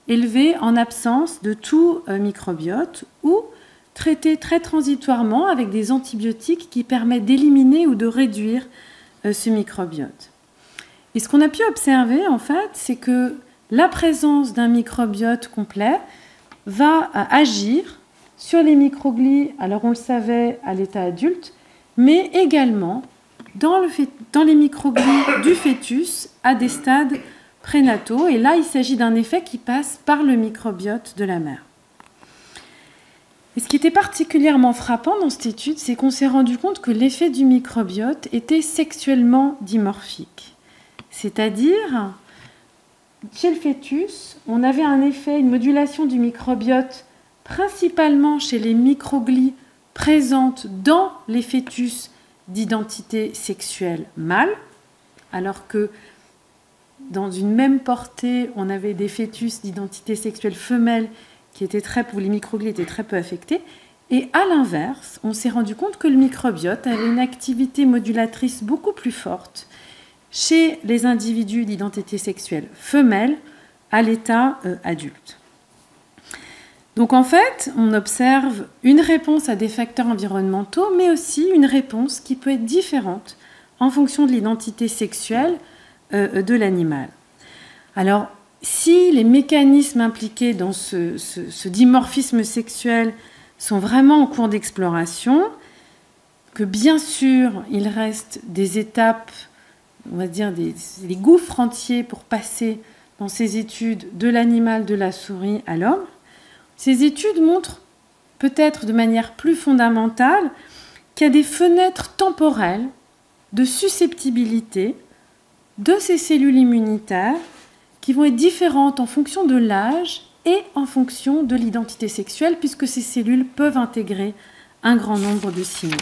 élevées en absence de tout microbiote ou traitées très transitoirement avec des antibiotiques qui permettent d'éliminer ou de réduire ce microbiote. Et ce qu'on a pu observer, en fait, c'est que la présence d'un microbiote complet va agir sur les microglies, alors on le savait à l'état adulte, mais également dans les microglies du fœtus à des stades prénataux. Et là, il s'agit d'un effet qui passe par le microbiote de la mère. Et ce qui était particulièrement frappant dans cette étude, c'est qu'on s'est rendu compte que l'effet du microbiote était sexuellement dimorphique. C'est-à-dire, chez le fœtus, on avait un effet, une modulation du microbiote principalement chez les microglies présentes dans les fœtus d'identité sexuelle mâle, alors que dans une même portée, on avait des fœtus d'identité sexuelle femelle qui étaient où les microglies étaient très peu affectés. Et à l'inverse, on s'est rendu compte que le microbiote avait une activité modulatrice beaucoup plus forte chez les individus d'identité sexuelle femelle à l'état adulte. Donc en fait, on observe une réponse à des facteurs environnementaux, mais aussi une réponse qui peut être différente en fonction de l'identité sexuelle de l'animal. Alors, si les mécanismes impliqués dans ce dimorphisme sexuel sont vraiment en cours d'exploration, que bien sûr, il reste des étapes, on va dire des gouffres entiers pour passer dans ses études de l'animal, de la souris à l'homme. Ces études montrent peut-être de manière plus fondamentale qu'il y a des fenêtres temporelles de susceptibilité de ces cellules immunitaires qui vont être différentes en fonction de l'âge et en fonction de l'identité sexuelle, puisque ces cellules peuvent intégrer un grand nombre de signaux.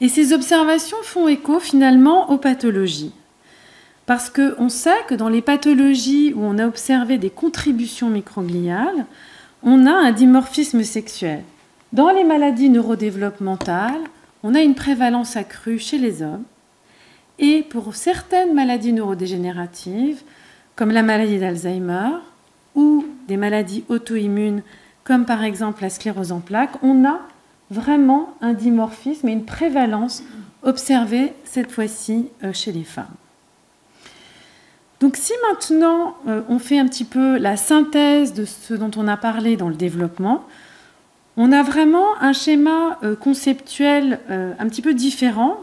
Et ces observations font écho finalement aux pathologies. Parce qu'on sait que dans les pathologies où on a observé des contributions microgliales, on a un dimorphisme sexuel. Dans les maladies neurodéveloppementales, on a une prévalence accrue chez les hommes. Et pour certaines maladies neurodégénératives, comme la maladie d'Alzheimer ou des maladies auto-immunes, comme par exemple la sclérose en plaques, on a vraiment un dimorphisme et une prévalence observée cette fois-ci chez les femmes. Donc si maintenant on fait un petit peu la synthèse de ce dont on a parlé dans le développement, on a vraiment un schéma conceptuel un petit peu différent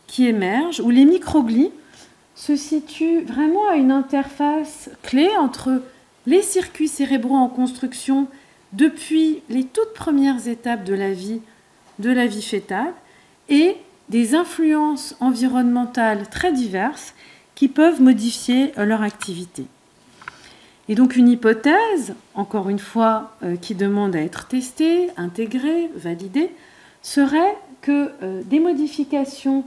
qui émerge, où les microglies se situent vraiment à une interface clé entre les circuits cérébraux en construction depuis les toutes premières étapes de la vie fétale et des influences environnementales très diverses qui peuvent modifier leur activité. Et donc une hypothèse, encore une fois, qui demande à être testée, intégrée, validée, serait que des modifications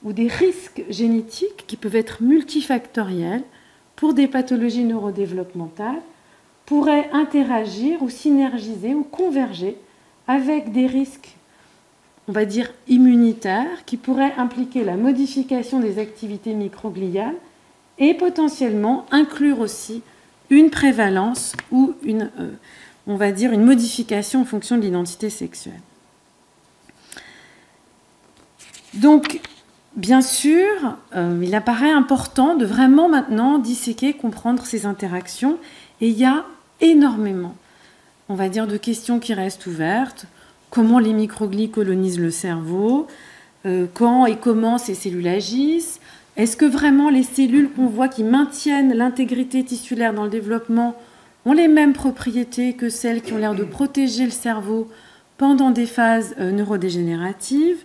ou des risques génétiques qui peuvent être multifactoriels pour des pathologies neurodéveloppementales pourraient interagir ou synergiser ou converger avec des risques, on va dire, immunitaires qui pourraient impliquer la modification des activités microgliales et potentiellement inclure aussi une prévalence ou on va dire une modification en fonction de l'identité sexuelle. Donc, bien sûr, il apparaît important de vraiment maintenant disséquer, comprendre ces interactions, et il y a énormément, on va dire, de questions qui restent ouvertes. Comment les microglies colonisent le cerveau, quand et comment ces cellules agissent. Est-ce que vraiment les cellules qu'on voit qui maintiennent l'intégrité tissulaire dans le développement ont les mêmes propriétés que celles qui ont l'air de protéger le cerveau pendant des phases neurodégénératives?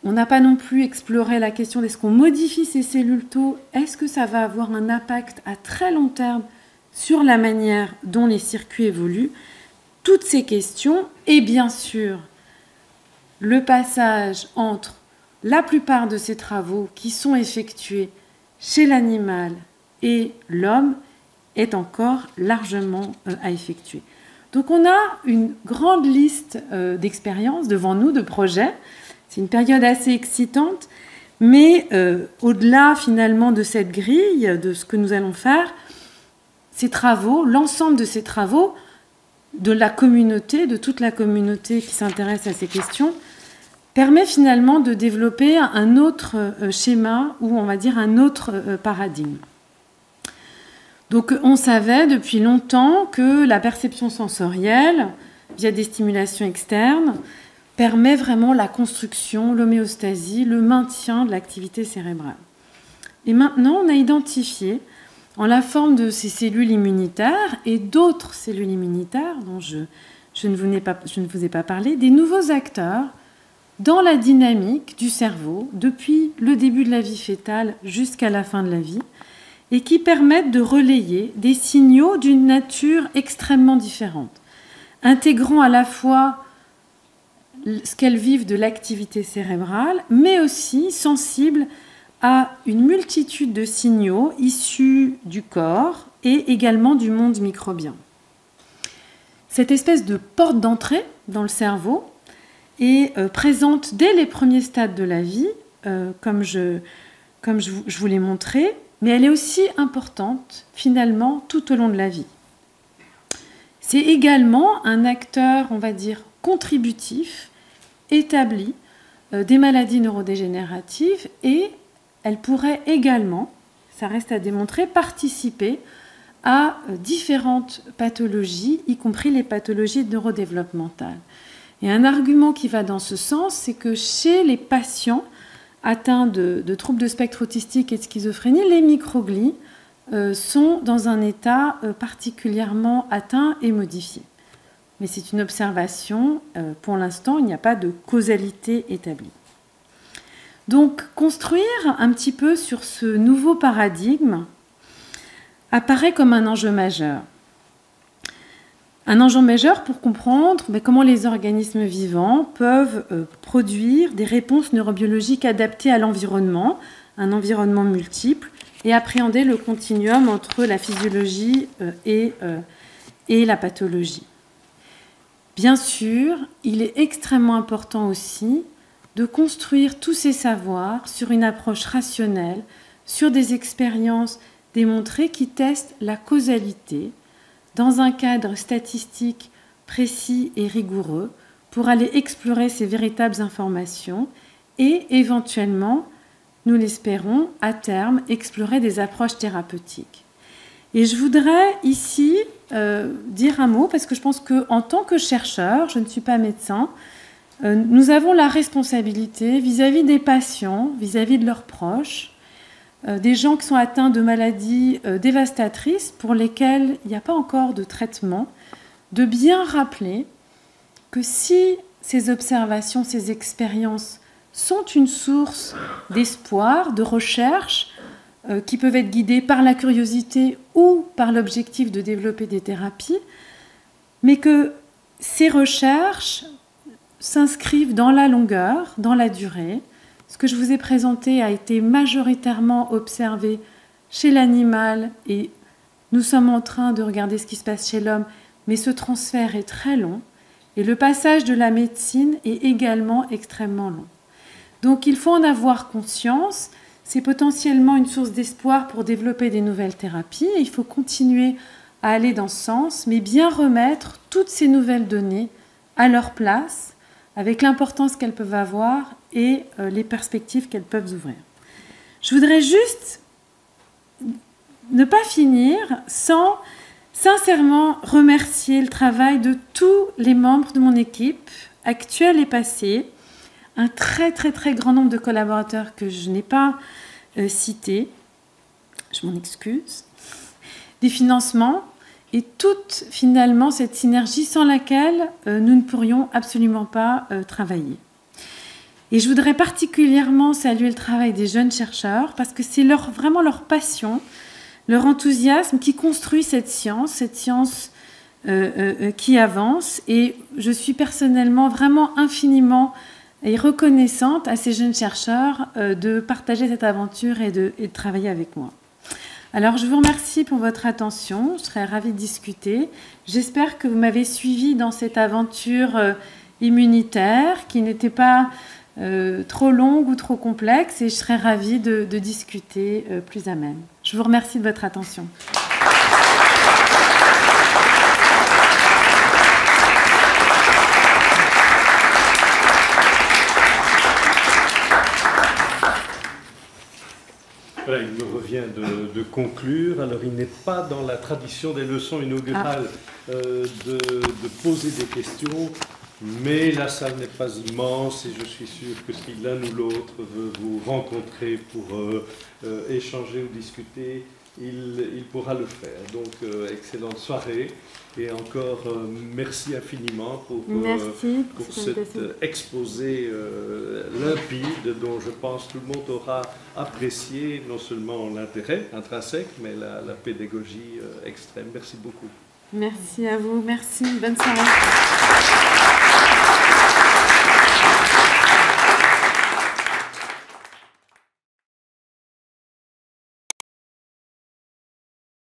On n'a pas non plus exploré la question d'est-ce qu'on modifie ces cellules tôt? Est-ce que ça va avoir un impact à très long terme sur la manière dont les circuits évoluent? Toutes ces questions, et bien sûr, le passage entre la plupart de ces travaux qui sont effectués chez l'animal et l'homme est encore largement à effectuer. Donc on a une grande liste d'expériences devant nous, de projets. C'est une période assez excitante, mais au-delà finalement de cette grille, de ce que nous allons faire, ces travaux, l'ensemble de ces travaux, de la communauté, de toute la communauté qui s'intéresse à ces questions, permet finalement de développer un autre schéma ou on va dire un autre paradigme. Donc on savait depuis longtemps que la perception sensorielle, via des stimulations externes, permet vraiment la construction, l'homéostasie, le maintien de l'activité cérébrale. Et maintenant, on a identifié, en la forme de ces cellules immunitaires et d'autres cellules immunitaires dont je ne vous ai pas parlé, des nouveaux acteurs dans la dynamique du cerveau depuis le début de la vie fétale jusqu'à la fin de la vie et qui permettent de relayer des signaux d'une nature extrêmement différente, intégrant à la fois ce qu'elles vivent de l'activité cérébrale, mais aussi sensibles à une multitude de signaux issus du corps et également du monde microbien. Cette espèce de porte d'entrée dans le cerveau est présente dès les premiers stades de la vie, comme je vous l'ai montré, mais elle est aussi importante finalement tout au long de la vie. C'est également un acteur, on va dire, contributif, établi des maladies neurodégénératives et elle pourrait également, ça reste à démontrer, participer à différentes pathologies, y compris les pathologies neurodéveloppementales. Et un argument qui va dans ce sens, c'est que chez les patients atteints de troubles de spectre autistique et de schizophrénie, les microglies sont dans un état particulièrement atteint et modifié. Mais c'est une observation. Pour l'instant, il n'y a pas de causalité établie. Donc, construire un petit peu sur ce nouveau paradigme apparaît comme un enjeu majeur. Un enjeu majeur pour comprendre comment les organismes vivants peuvent produire des réponses neurobiologiques adaptées à l'environnement, un environnement multiple, et appréhender le continuum entre la physiologie et la pathologie. Bien sûr, il est extrêmement important aussi de construire tous ces savoirs sur une approche rationnelle, sur des expériences démontrées qui testent la causalité dans un cadre statistique précis et rigoureux pour aller explorer ces véritables informations et éventuellement, nous l'espérons, à terme, explorer des approches thérapeutiques. Et je voudrais ici dire un mot, parce que je pense qu'en tant que chercheur, je ne suis pas médecin, nous avons la responsabilité vis-à-vis des patients, vis-à-vis de leurs proches, des gens qui sont atteints de maladies dévastatrices pour lesquelles il n'y a pas encore de traitement, de bien rappeler que si ces observations, ces expériences sont une source d'espoir, de recherche, qui peuvent être guidées par la curiosité ou par l'objectif de développer des thérapies, mais que ces recherches s'inscrivent dans la longueur, dans la durée. Ce que je vous ai présenté a été majoritairement observé chez l'animal et nous sommes en train de regarder ce qui se passe chez l'homme, mais ce transfert est très long et le passage de la médecine est également extrêmement long. Donc il faut en avoir conscience, c'est potentiellement une source d'espoir pour développer des nouvelles thérapies et il faut continuer à aller dans ce sens, mais bien remettre toutes ces nouvelles données à leur place, avec l'importance qu'elles peuvent avoir et les perspectives qu'elles peuvent ouvrir. Je voudrais juste ne pas finir sans sincèrement remercier le travail de tous les membres de mon équipe, actuelle et passée, un très très très grand nombre de collaborateurs que je n'ai pas cités, je m'en excuse, des financements, et toute, finalement, cette synergie sans laquelle nous ne pourrions absolument pas travailler. Et je voudrais particulièrement saluer le travail des jeunes chercheurs parce que c'est vraiment leur passion, leur enthousiasme qui construit cette science qui avance. Et je suis personnellement vraiment infiniment et reconnaissante à ces jeunes chercheurs de partager cette aventure et de travailler avec moi. Alors, je vous remercie pour votre attention. Je serais ravie de discuter. J'espère que vous m'avez suivi dans cette aventure immunitaire qui n'était pas trop longue ou trop complexe et je serais ravie de discuter plus à même. Je vous remercie de votre attention. Voilà, il me revient de conclure. Alors, il n'est pas dans la tradition des leçons inaugurales de poser des questions, mais la salle n'est pas immense et je suis sûr que si l'un ou l'autre veut vous rencontrer pour échanger ou discuter, il pourra le faire. Donc, excellente soirée et encore merci infiniment pour cet exposé limpide dont je pense tout le monde aura apprécié non seulement l'intérêt intrinsèque, mais la pédagogie extrême. Merci beaucoup. Merci à vous. Merci. Bonne soirée.